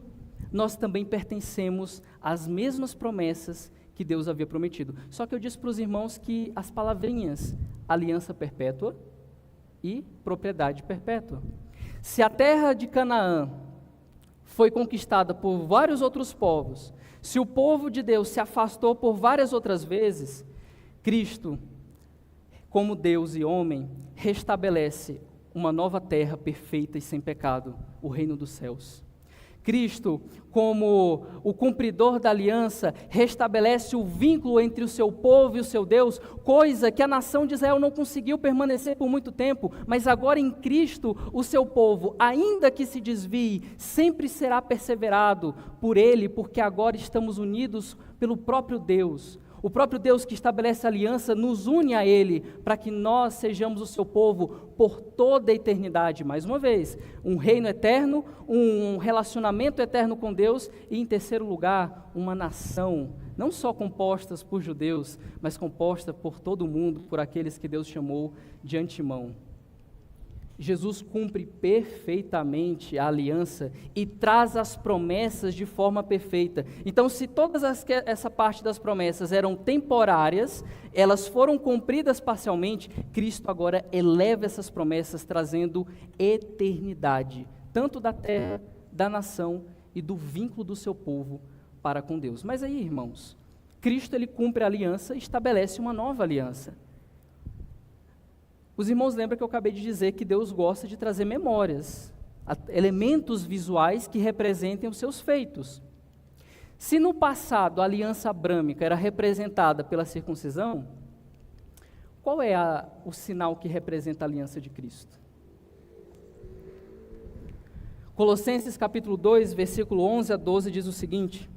nós também pertencemos às mesmas promessas que Deus havia prometido. Só que eu disse para os irmãos que as palavrinhas aliança perpétua e propriedade perpétua. Se a terra de Canaã foi conquistada por vários outros povos, se o povo de Deus se afastou por várias outras vezes, Cristo, como Deus e homem, restabelece uma nova terra perfeita e sem pecado, o reino dos céus. Cristo, como o cumpridor da aliança, restabelece o vínculo entre o seu povo e o seu Deus, coisa que a nação de Israel não conseguiu permanecer por muito tempo, mas agora em Cristo, o seu povo, ainda que se desvie, sempre será perseverado por Ele, porque agora estamos unidos pelo próprio Deus. O próprio Deus que estabelece a aliança nos une a Ele, para que nós sejamos o seu povo por toda a eternidade. Mais uma vez, um reino eterno, um relacionamento eterno com Deus e, em terceiro lugar, uma nação, não só composta por judeus, mas composta por todo mundo, por aqueles que Deus chamou de antemão. Jesus cumpre perfeitamente a aliança e traz as promessas de forma perfeita. Então, se essa parte das promessas eram temporárias, elas foram cumpridas parcialmente, Cristo agora eleva essas promessas, trazendo eternidade, tanto da terra, da nação e do vínculo do seu povo para com Deus. Mas aí, irmãos, Cristo ele cumpre a aliança e estabelece uma nova aliança. Os irmãos lembram que eu acabei de dizer que Deus gosta de trazer memórias, elementos visuais que representem os seus feitos. Se no passado a aliança abrâmica era representada pela circuncisão, qual é o sinal que representa a aliança de Cristo? Colossenses capítulo 2, versículo 11 a 12 diz o seguinte: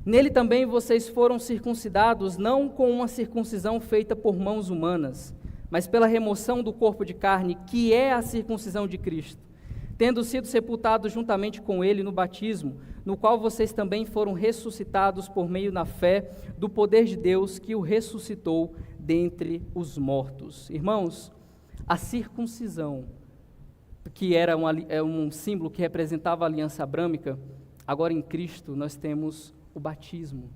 Nele também vocês foram circuncidados, não com uma circuncisão feita por mãos humanas, mas pela remoção do corpo de carne, que é a circuncisão de Cristo, tendo sido sepultados juntamente com ele no batismo, no qual vocês também foram ressuscitados por meio da fé do poder de Deus que o ressuscitou dentre os mortos. Irmãos, a circuncisão, que era um símbolo que representava a aliança abrâmica, agora em Cristo nós temos o batismo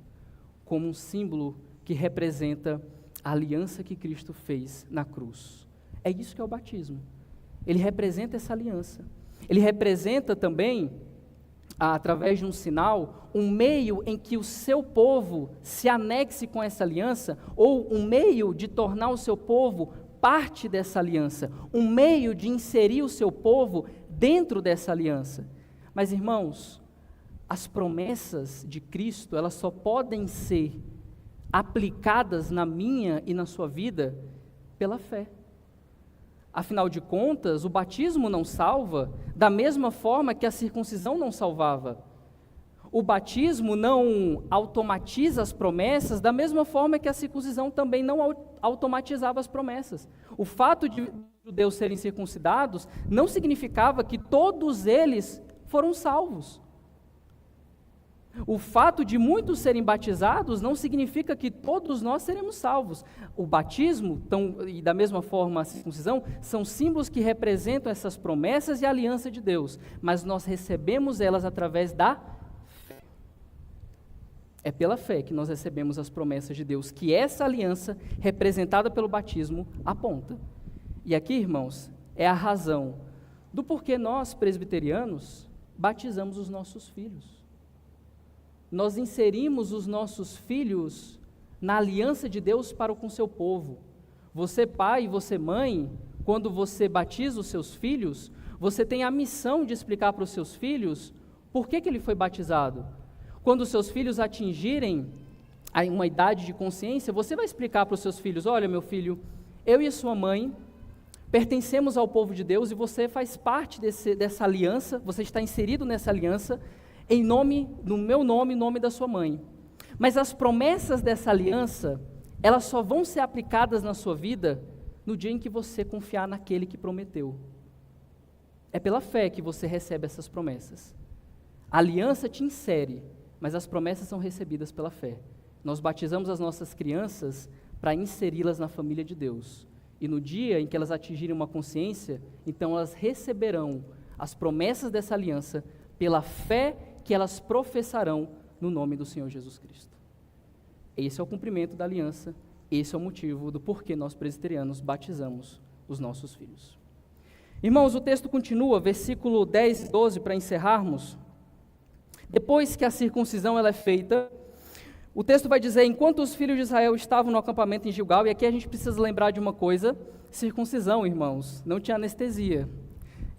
como um símbolo que representa a aliança que Cristo fez na cruz. É isso que é o batismo. Ele representa essa aliança. Ele representa também, através de um sinal, um meio em que o seu povo se anexe com essa aliança, ou um meio de tornar o seu povo parte dessa aliança, um meio de inserir o seu povo dentro dessa aliança. Mas, irmãos, as promessas de Cristo, elas só podem ser aplicadas na minha e na sua vida pela fé. Afinal de contas, o batismo não salva da mesma forma que a circuncisão não salvava. O batismo não automatiza as promessas da mesma forma que a circuncisão também não automatizava as promessas. O fato de os judeus serem circuncidados não significava que todos eles foram salvos. O fato de muitos serem batizados não significa que todos nós seremos salvos. O batismo, e da mesma forma a circuncisão, são símbolos que representam essas promessas e a aliança de Deus, mas nós recebemos elas através da fé. É pela fé que nós recebemos as promessas de Deus, que essa aliança, representada pelo batismo, aponta. E aqui, irmãos, é a razão do porquê nós, presbiterianos, batizamos os nossos filhos. Nós inserimos os nossos filhos na aliança de Deus para com o seu povo. Você, pai, e você, mãe, quando você batiza os seus filhos, você tem a missão de explicar para os seus filhos por que ele foi batizado. Quando os seus filhos atingirem uma idade de consciência, você vai explicar para os seus filhos: olha, meu filho, eu e a sua mãe pertencemos ao povo de Deus e você faz parte dessa aliança, você está inserido nessa aliança, no meu nome, em nome da sua mãe. Mas as promessas dessa aliança, elas só vão ser aplicadas na sua vida no dia em que você confiar naquele que prometeu. É pela fé que você recebe essas promessas. A aliança te insere, mas as promessas são recebidas pela fé. Nós batizamos as nossas crianças para inseri-las na família de Deus. E no dia em que elas atingirem uma consciência, então elas receberão as promessas dessa aliança pela fé que elas professarão no nome do Senhor Jesus Cristo. Esse é o cumprimento da aliança, esse é o motivo do porquê nós presbiterianos batizamos os nossos filhos. Irmãos, o texto continua, versículo 10 e 12, para encerrarmos. Depois que a circuncisão ela é feita, o texto vai dizer: enquanto os filhos de Israel estavam no acampamento em Gilgal, e aqui a gente precisa lembrar de uma coisa: circuncisão, irmãos, não tinha anestesia.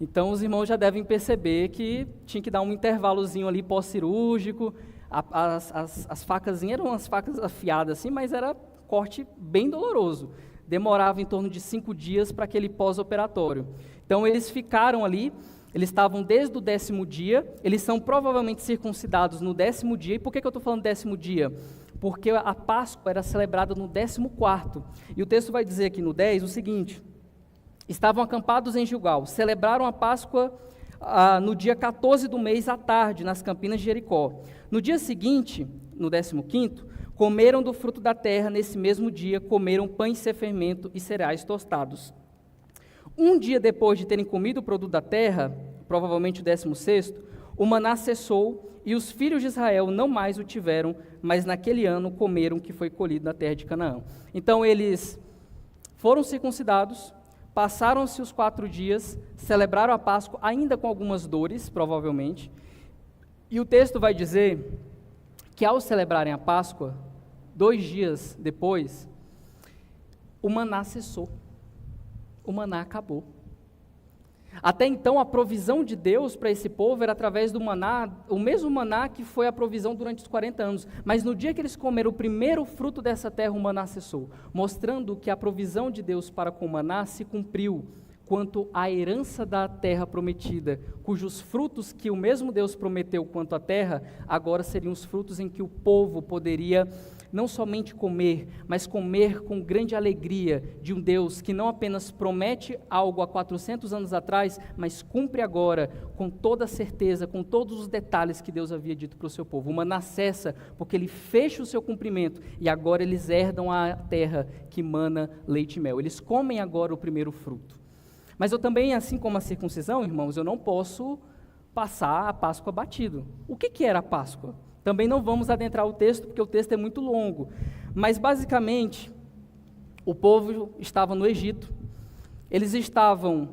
Então, os irmãos já devem perceber que tinha que dar um intervalozinho ali pós-cirúrgico. As facazinhas eram umas facas afiadas assim, mas era corte bem doloroso. Demorava em torno de 5 dias para aquele pós-operatório. Então, eles ficaram ali, eles estavam desde o 10º dia, eles são provavelmente circuncidados no 10º dia. E por que eu estou falando 10º dia? Porque a Páscoa era celebrada no 14º. E o texto vai dizer aqui no 10 o seguinte: estavam acampados em Gilgal, celebraram a Páscoa no dia 14 do mês à tarde, nas campinas de Jericó. No dia seguinte, no 15º, comeram do fruto da terra. Nesse mesmo dia, comeram pães sem fermento e cereais tostados. Um dia depois de terem comido o produto da terra, provavelmente o 16º, o maná cessou e os filhos de Israel não mais o tiveram, mas naquele ano comeram o que foi colhido na terra de Canaã. Então eles foram circuncidados, passaram-se os 4 dias, celebraram a Páscoa, ainda com algumas dores, provavelmente, e o texto vai dizer que ao celebrarem a Páscoa, 2 dias depois, o maná cessou. o maná acabou. Até então, a provisão de Deus para esse povo era através do maná, o mesmo maná que foi a provisão durante os 40 anos. Mas no dia que eles comeram o primeiro fruto dessa terra, o maná cessou, mostrando que a provisão de Deus para com o maná se cumpriu quanto à herança da terra prometida, cujos frutos que o mesmo Deus prometeu quanto à terra, agora seriam os frutos em que o povo poderia não somente comer, mas comer com grande alegria de um Deus que não apenas promete algo há 400 anos atrás, mas cumpre agora com toda a certeza, com todos os detalhes que Deus havia dito para o seu povo. O maná cessa porque ele fecha o seu cumprimento e agora eles herdam a terra que mana leite e mel. Eles comem agora o primeiro fruto. Mas eu também, assim como a circuncisão, irmãos, eu não posso passar a Páscoa batido. O que era a Páscoa? Também não vamos adentrar o texto, porque o texto é muito longo. Mas, basicamente, o povo estava no Egito. Eles estavam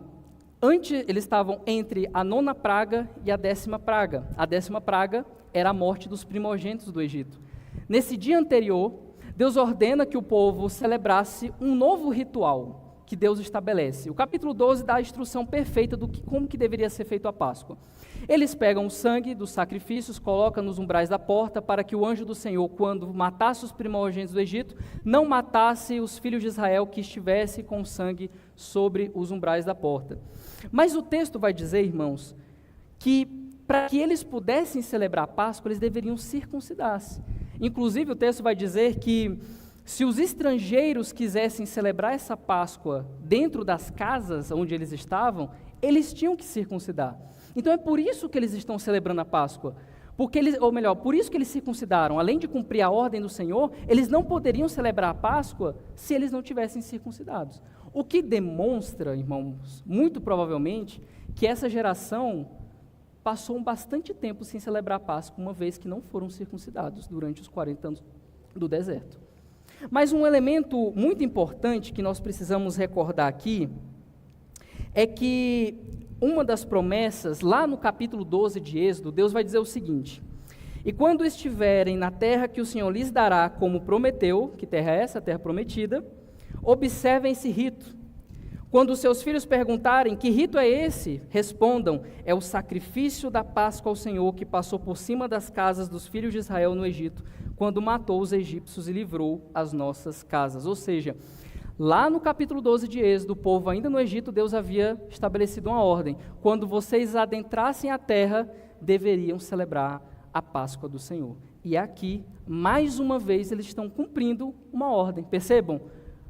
entre a 9ª praga e a 10ª praga. A 10ª praga era a morte dos primogênitos do Egito. Nesse dia anterior, Deus ordena que o povo celebrasse um novo ritual que Deus estabelece. O capítulo 12 dá a instrução perfeita do como que deveria ser feito a Páscoa. Eles pegam o sangue dos sacrifícios, colocam nos umbrais da porta, para que o anjo do Senhor, quando matasse os primogênitos do Egito, não matasse os filhos de Israel que estivessem com sangue sobre os umbrais da porta. Mas o texto vai dizer, irmãos, que para que eles pudessem celebrar a Páscoa, eles deveriam circuncidar-se. Inclusive, o texto vai dizer que se os estrangeiros quisessem celebrar essa Páscoa dentro das casas onde eles estavam, eles tinham que circuncidar. Então é por isso que eles estão celebrando a Páscoa. Por isso que eles circuncidaram. Além de cumprir a ordem do Senhor, eles não poderiam celebrar a Páscoa se eles não tivessem circuncidados. O que demonstra, irmãos, muito provavelmente, que essa geração passou bastante tempo sem celebrar a Páscoa, uma vez que não foram circuncidados durante os 40 anos do deserto. Mas um elemento muito importante que nós precisamos recordar aqui é que uma das promessas, lá no capítulo 12 de Êxodo, Deus vai dizer o seguinte: e quando estiverem na terra que o Senhor lhes dará, como prometeu, que terra é essa? A terra prometida, observem esse rito. Quando os seus filhos perguntarem que rito é esse, respondam: é o sacrifício da Páscoa ao Senhor que passou por cima das casas dos filhos de Israel no Egito, quando matou os egípcios e livrou as nossas casas. Ou seja, lá no capítulo 12 de Êxodo, o povo ainda no Egito, Deus havia estabelecido uma ordem. Quando vocês adentrassem a terra, deveriam celebrar a Páscoa do Senhor. E aqui, mais uma vez, eles estão cumprindo uma ordem. Percebam?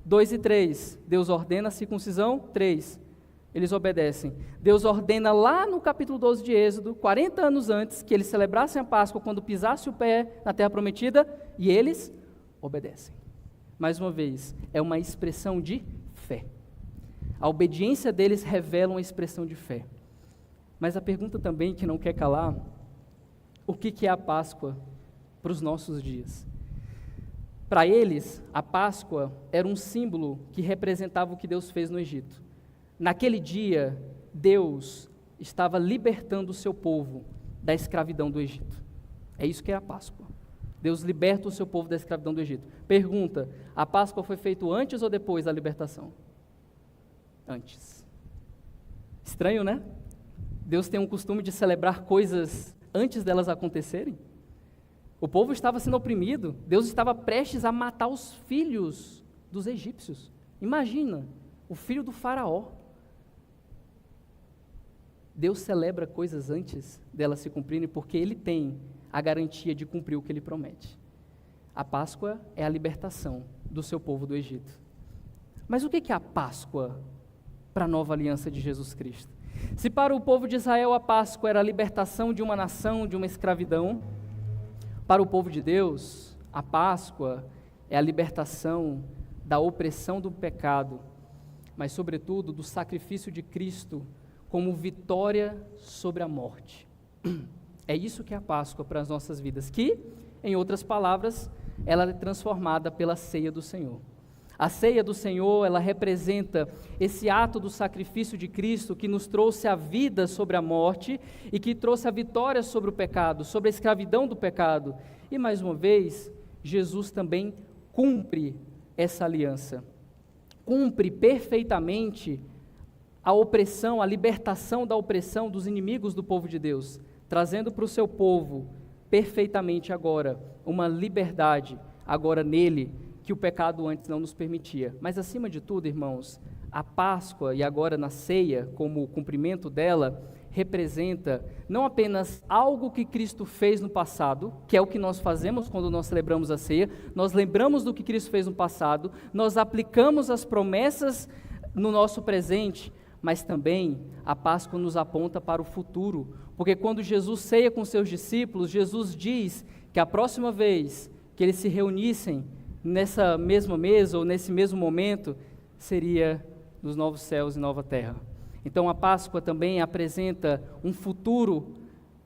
2 e 3, Deus ordena a circuncisão, 3, eles obedecem. Deus ordena lá no capítulo 12 de Êxodo, 40 anos antes, que eles celebrassem a Páscoa quando pisassem o pé na terra prometida, e eles obedecem. Mais uma vez, é uma expressão de fé. A obediência deles revela uma expressão de fé. Mas a pergunta também que não quer calar, o que é a Páscoa para os nossos dias? Para eles, a Páscoa era um símbolo que representava o que Deus fez no Egito. Naquele dia, Deus estava libertando o seu povo da escravidão do Egito. É isso que é a Páscoa. Deus liberta o seu povo da escravidão do Egito. Pergunta: a Páscoa foi feita antes ou depois da libertação? Antes. Estranho, né? Deus tem um costume de celebrar coisas antes delas acontecerem. O povo estava sendo oprimido, Deus estava prestes a matar os filhos dos egípcios. Imagina, o filho do faraó. Deus celebra coisas antes delas se cumprirem, porque Ele tem a garantia de cumprir o que Ele promete. A Páscoa é a libertação do seu povo do Egito. Mas o que é a Páscoa para a nova aliança de Jesus Cristo? Se para o povo de Israel a Páscoa era a libertação de uma nação, de uma escravidão, para o povo de Deus, a Páscoa é a libertação da opressão do pecado, mas, sobretudo, do sacrifício de Cristo como vitória sobre a morte. É isso que é a Páscoa para as nossas vidas, que, em outras palavras, ela é transformada pela ceia do Senhor. A ceia do Senhor, ela representa esse ato do sacrifício de Cristo que nos trouxe a vida sobre a morte e que trouxe a vitória sobre o pecado, sobre a escravidão do pecado. E mais uma vez, Jesus também cumpre essa aliança. Cumpre perfeitamente a opressão, a libertação da opressão dos inimigos do povo de Deus, trazendo para o seu povo perfeitamente agora uma liberdade, agora nele, que o pecado antes não nos permitia. Mas acima de tudo, irmãos, a Páscoa e agora na ceia, como o cumprimento dela, representa não apenas algo que Cristo fez no passado, que é o que nós fazemos quando nós celebramos a ceia, nós lembramos do que Cristo fez no passado, nós aplicamos as promessas no nosso presente, mas também a Páscoa nos aponta para o futuro, porque quando Jesus ceia com seus discípulos, Jesus diz que a próxima vez que eles se reunissem nessa mesma mesa ou nesse mesmo momento, seria nos novos céus e nova terra. Então a Páscoa também apresenta um futuro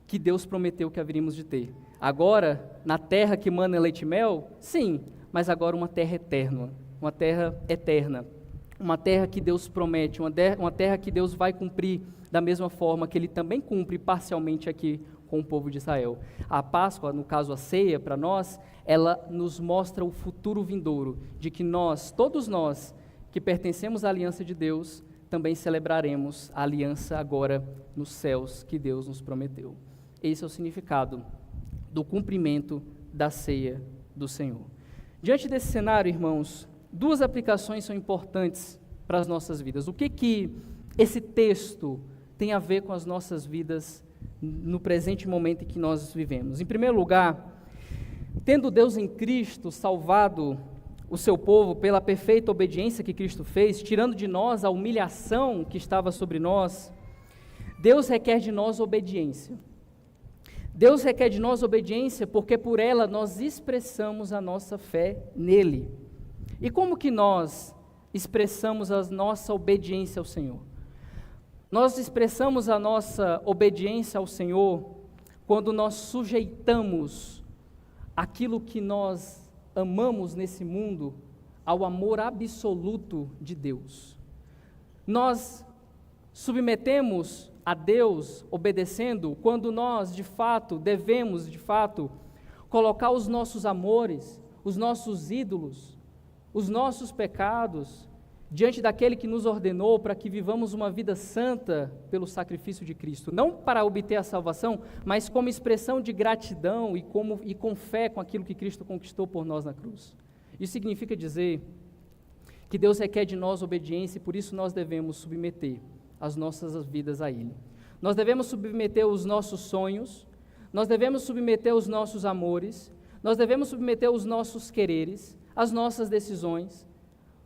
que Deus prometeu que haveríamos de ter. Agora, na terra que mana leite e mel, sim, mas agora uma terra eterna, uma terra eterna. Uma terra que Deus promete, uma terra que Deus vai cumprir da mesma forma que Ele também cumpre parcialmente aqui com o povo de Israel. A Páscoa, no caso a ceia, para nós, ela nos mostra o futuro vindouro, de que nós, todos nós, que pertencemos à aliança de Deus, também celebraremos a aliança agora nos céus que Deus nos prometeu. Esse é o significado do cumprimento da ceia do Senhor. Diante desse cenário, irmãos, duas aplicações são importantes para as nossas vidas. O que esse texto tem a ver com as nossas vidas no presente momento em que nós vivemos? Em primeiro lugar, tendo Deus em Cristo salvado o seu povo pela perfeita obediência que Cristo fez, tirando de nós a humilhação que estava sobre nós, Deus requer de nós obediência. Deus requer de nós obediência porque por ela nós expressamos a nossa fé nele. E como que nós expressamos a nossa obediência ao Senhor? Nós expressamos a nossa obediência ao Senhor quando nós sujeitamos aquilo que nós amamos nesse mundo ao amor absoluto de Deus. Nós submetemos a Deus obedecendo quando nós, de fato, devemos, colocar os nossos amores, os nossos ídolos, os nossos pecados diante daquele que nos ordenou para que vivamos uma vida santa pelo sacrifício de Cristo, não para obter a salvação, mas como expressão de gratidão e com fé com aquilo que Cristo conquistou por nós na cruz. Isso significa dizer que Deus requer de nós obediência e por isso nós devemos submeter as nossas vidas a Ele. Nós devemos submeter os nossos sonhos, nós devemos submeter os nossos amores, nós devemos submeter os nossos quereres, as nossas decisões,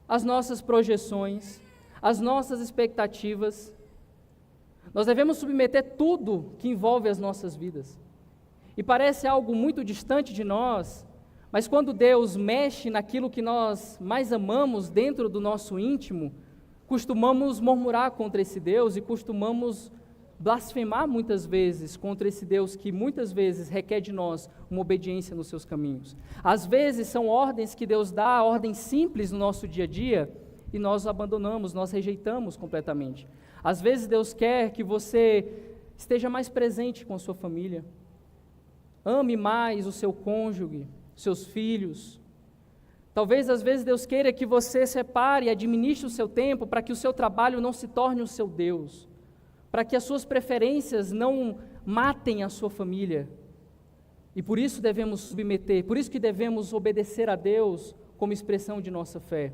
as nossas projeções, as nossas expectativas. Nós devemos submeter tudo que envolve as nossas vidas. E parece algo muito distante de nós, mas quando Deus mexe naquilo que nós mais amamos dentro do nosso íntimo, costumamos murmurar contra esse Deus e costumamos blasfemar muitas vezes contra esse Deus que muitas vezes requer de nós uma obediência nos seus caminhos. Às vezes são ordens que Deus dá, ordens simples no nosso dia a dia, e nós abandonamos, nós rejeitamos completamente. Às vezes Deus quer que você esteja mais presente com a sua família, ame mais o seu cônjuge, seus filhos. Talvez às vezes Deus queira que você separe e administre o seu tempo para que o seu trabalho não se torne o seu Deus, para que as suas preferências não matem a sua família. E por isso devemos submeter, por isso que devemos obedecer a Deus como expressão de nossa fé.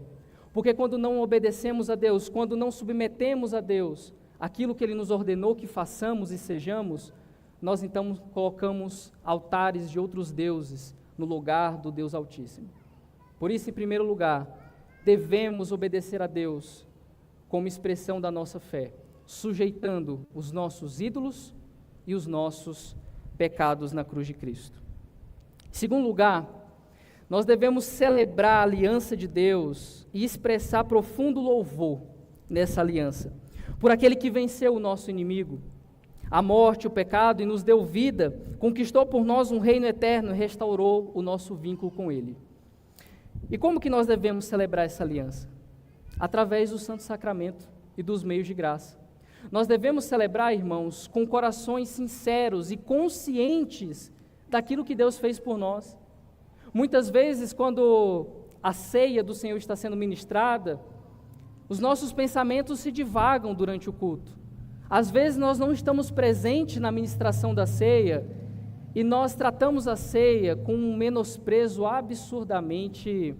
Porque quando não obedecemos a Deus, quando não submetemos a Deus aquilo que Ele nos ordenou que façamos e sejamos, nós então colocamos altares de outros deuses no lugar do Deus Altíssimo. Por isso, em primeiro lugar, devemos obedecer a Deus como expressão da nossa fé, sujeitando os nossos ídolos e os nossos pecados na cruz de Cristo. Em segundo lugar, nós devemos celebrar a aliança de Deus e expressar profundo louvor nessa aliança, por aquele que venceu o nosso inimigo, a morte, o pecado, e nos deu vida, conquistou por nós um reino eterno e restaurou o nosso vínculo com Ele. E como que nós devemos celebrar essa aliança? Através do Santo Sacramento e dos meios de graça. Nós devemos celebrar, irmãos, com corações sinceros e conscientes daquilo que Deus fez por nós. Muitas vezes, quando a ceia do Senhor está sendo ministrada, Os nossos pensamentos se divagam durante o culto. Às vezes nós não estamos presentes na ministração da ceia e nós tratamos a ceia com um menosprezo absurdamente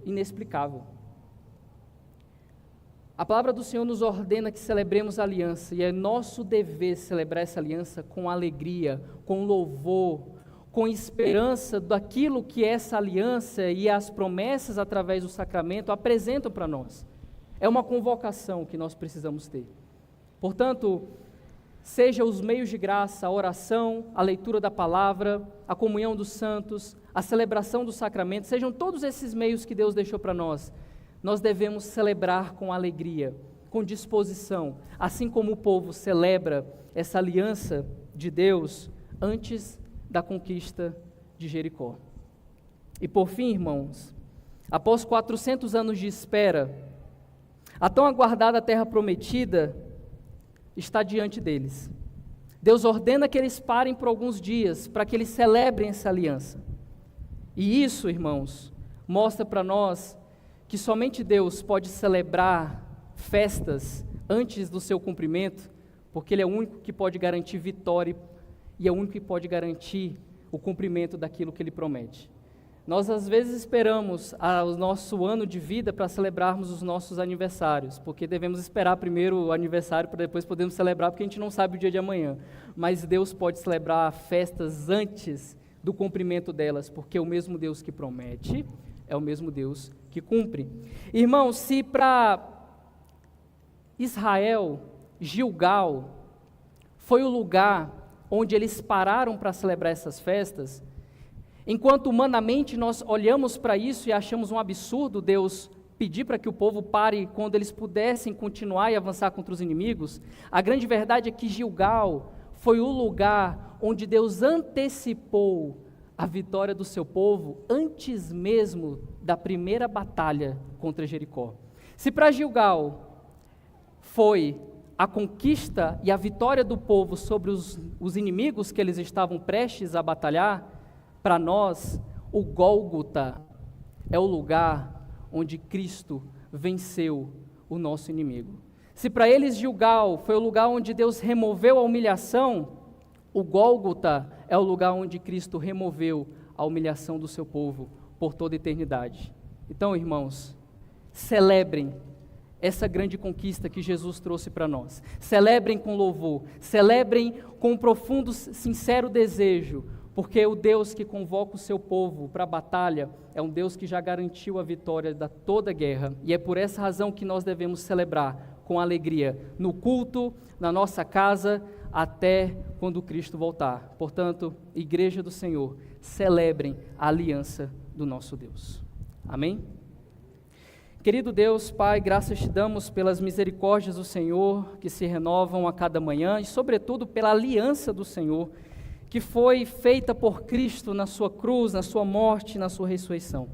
inexplicável. A palavra do Senhor nos ordena que celebremos a aliança, e é nosso dever celebrar essa aliança com alegria, com louvor, com esperança daquilo que essa aliança e as promessas através do sacramento apresentam para nós. É uma convocação que nós precisamos ter. Portanto, seja os meios de graça, a oração, a leitura da palavra, a comunhão dos santos, a celebração do sacramento, sejam todos esses meios que Deus deixou para nós. Nós devemos celebrar com alegria, com disposição, assim como o povo celebra essa aliança de Deus antes da conquista de Jericó. E por fim, irmãos, após 400 anos de espera, a tão aguardada terra prometida está diante deles. Deus ordena que eles parem por alguns dias para que eles celebrem essa aliança. E isso, irmãos, mostra para nós que somente Deus pode celebrar festas antes do seu cumprimento, porque Ele é o único que pode garantir vitória e é o único que pode garantir o cumprimento daquilo que Ele promete. Nós às vezes esperamos o nosso ano de vida para celebrarmos os nossos aniversários, porque devemos esperar primeiro o aniversário para depois podermos celebrar, porque a gente não sabe o dia de amanhã. Mas Deus pode celebrar festas antes do cumprimento delas, porque o mesmo Deus que promete é o mesmo Deus que cumpre. Irmãos, se para Israel, Gilgal foi o lugar onde eles pararam para celebrar essas festas, enquanto humanamente nós olhamos para isso e achamos um absurdo Deus pedir para que o povo pare quando eles pudessem continuar e avançar contra os inimigos, a grande verdade é que Gilgal foi o lugar onde Deus antecipou a vitória do seu povo antes mesmo da primeira batalha contra Jericó. Se para Gilgal foi a conquista e a vitória do povo sobre os inimigos que eles estavam prestes a batalhar, para nós, o Gólgota é o lugar onde Cristo venceu o nosso inimigo. Se para eles Gilgal foi o lugar onde Deus removeu a humilhação, o Gólgota é o lugar onde Cristo removeu a humilhação do seu povo por toda a eternidade. Então, irmãos, celebrem essa grande conquista que Jesus trouxe para nós. Celebrem com louvor, celebrem com um profundo, sincero desejo, porque o Deus que convoca o seu povo para a batalha é um Deus que já garantiu a vitória da toda a guerra, e é por essa razão que nós devemos celebrar com alegria, no culto, na nossa casa, até quando Cristo voltar. Portanto, Igreja do Senhor, celebrem a aliança do nosso Deus. Amém? Querido Deus, Pai, graças te damos pelas misericórdias do Senhor, que se renovam a cada manhã, e sobretudo pela aliança do Senhor, que foi feita por Cristo na sua cruz, na sua morte e na sua ressurreição.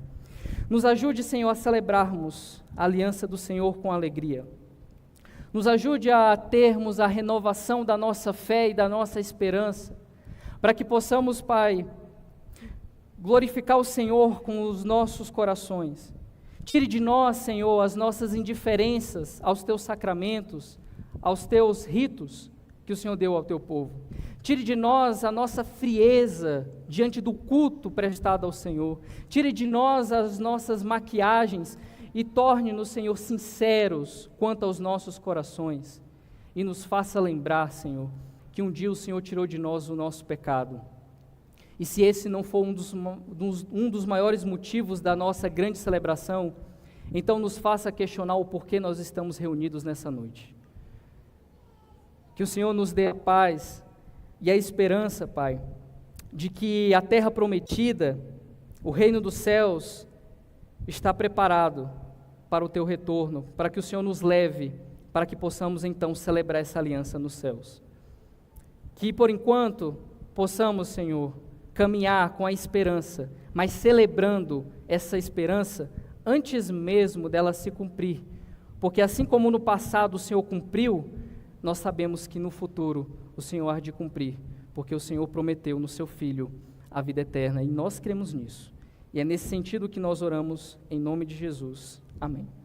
Nos ajude, Senhor, a celebrarmos a aliança do Senhor com alegria. Nos ajude a termos a renovação da nossa fé e da nossa esperança, para que possamos, Pai, glorificar o Senhor com os nossos corações. Tire de nós, Senhor, as nossas indiferenças aos teus sacramentos, aos teus ritos que o Senhor deu ao teu povo. Tire de nós a nossa frieza diante do culto prestado ao Senhor. Tire de nós as nossas maquiagens e torne-nos, Senhor, sinceros quanto aos nossos corações. E nos faça lembrar, Senhor, que um dia o Senhor tirou de nós o nosso pecado. E se esse não for um dos maiores motivos da nossa grande celebração, então nos faça questionar o porquê nós estamos reunidos nessa noite. Que o Senhor nos dê a paz e a esperança, Pai, de que a terra prometida, o reino dos céus, está preparado para o teu retorno, para que o Senhor nos leve, para que possamos então celebrar essa aliança nos céus. Que por enquanto possamos, Senhor, caminhar com a esperança, mas celebrando essa esperança antes mesmo dela se cumprir, porque assim como no passado o Senhor cumpriu, nós sabemos que no futuro o Senhor há de cumprir, porque o Senhor prometeu no seu Filho a vida eterna, e nós cremos nisso. E é nesse sentido que nós oramos em nome de Jesus. Amém.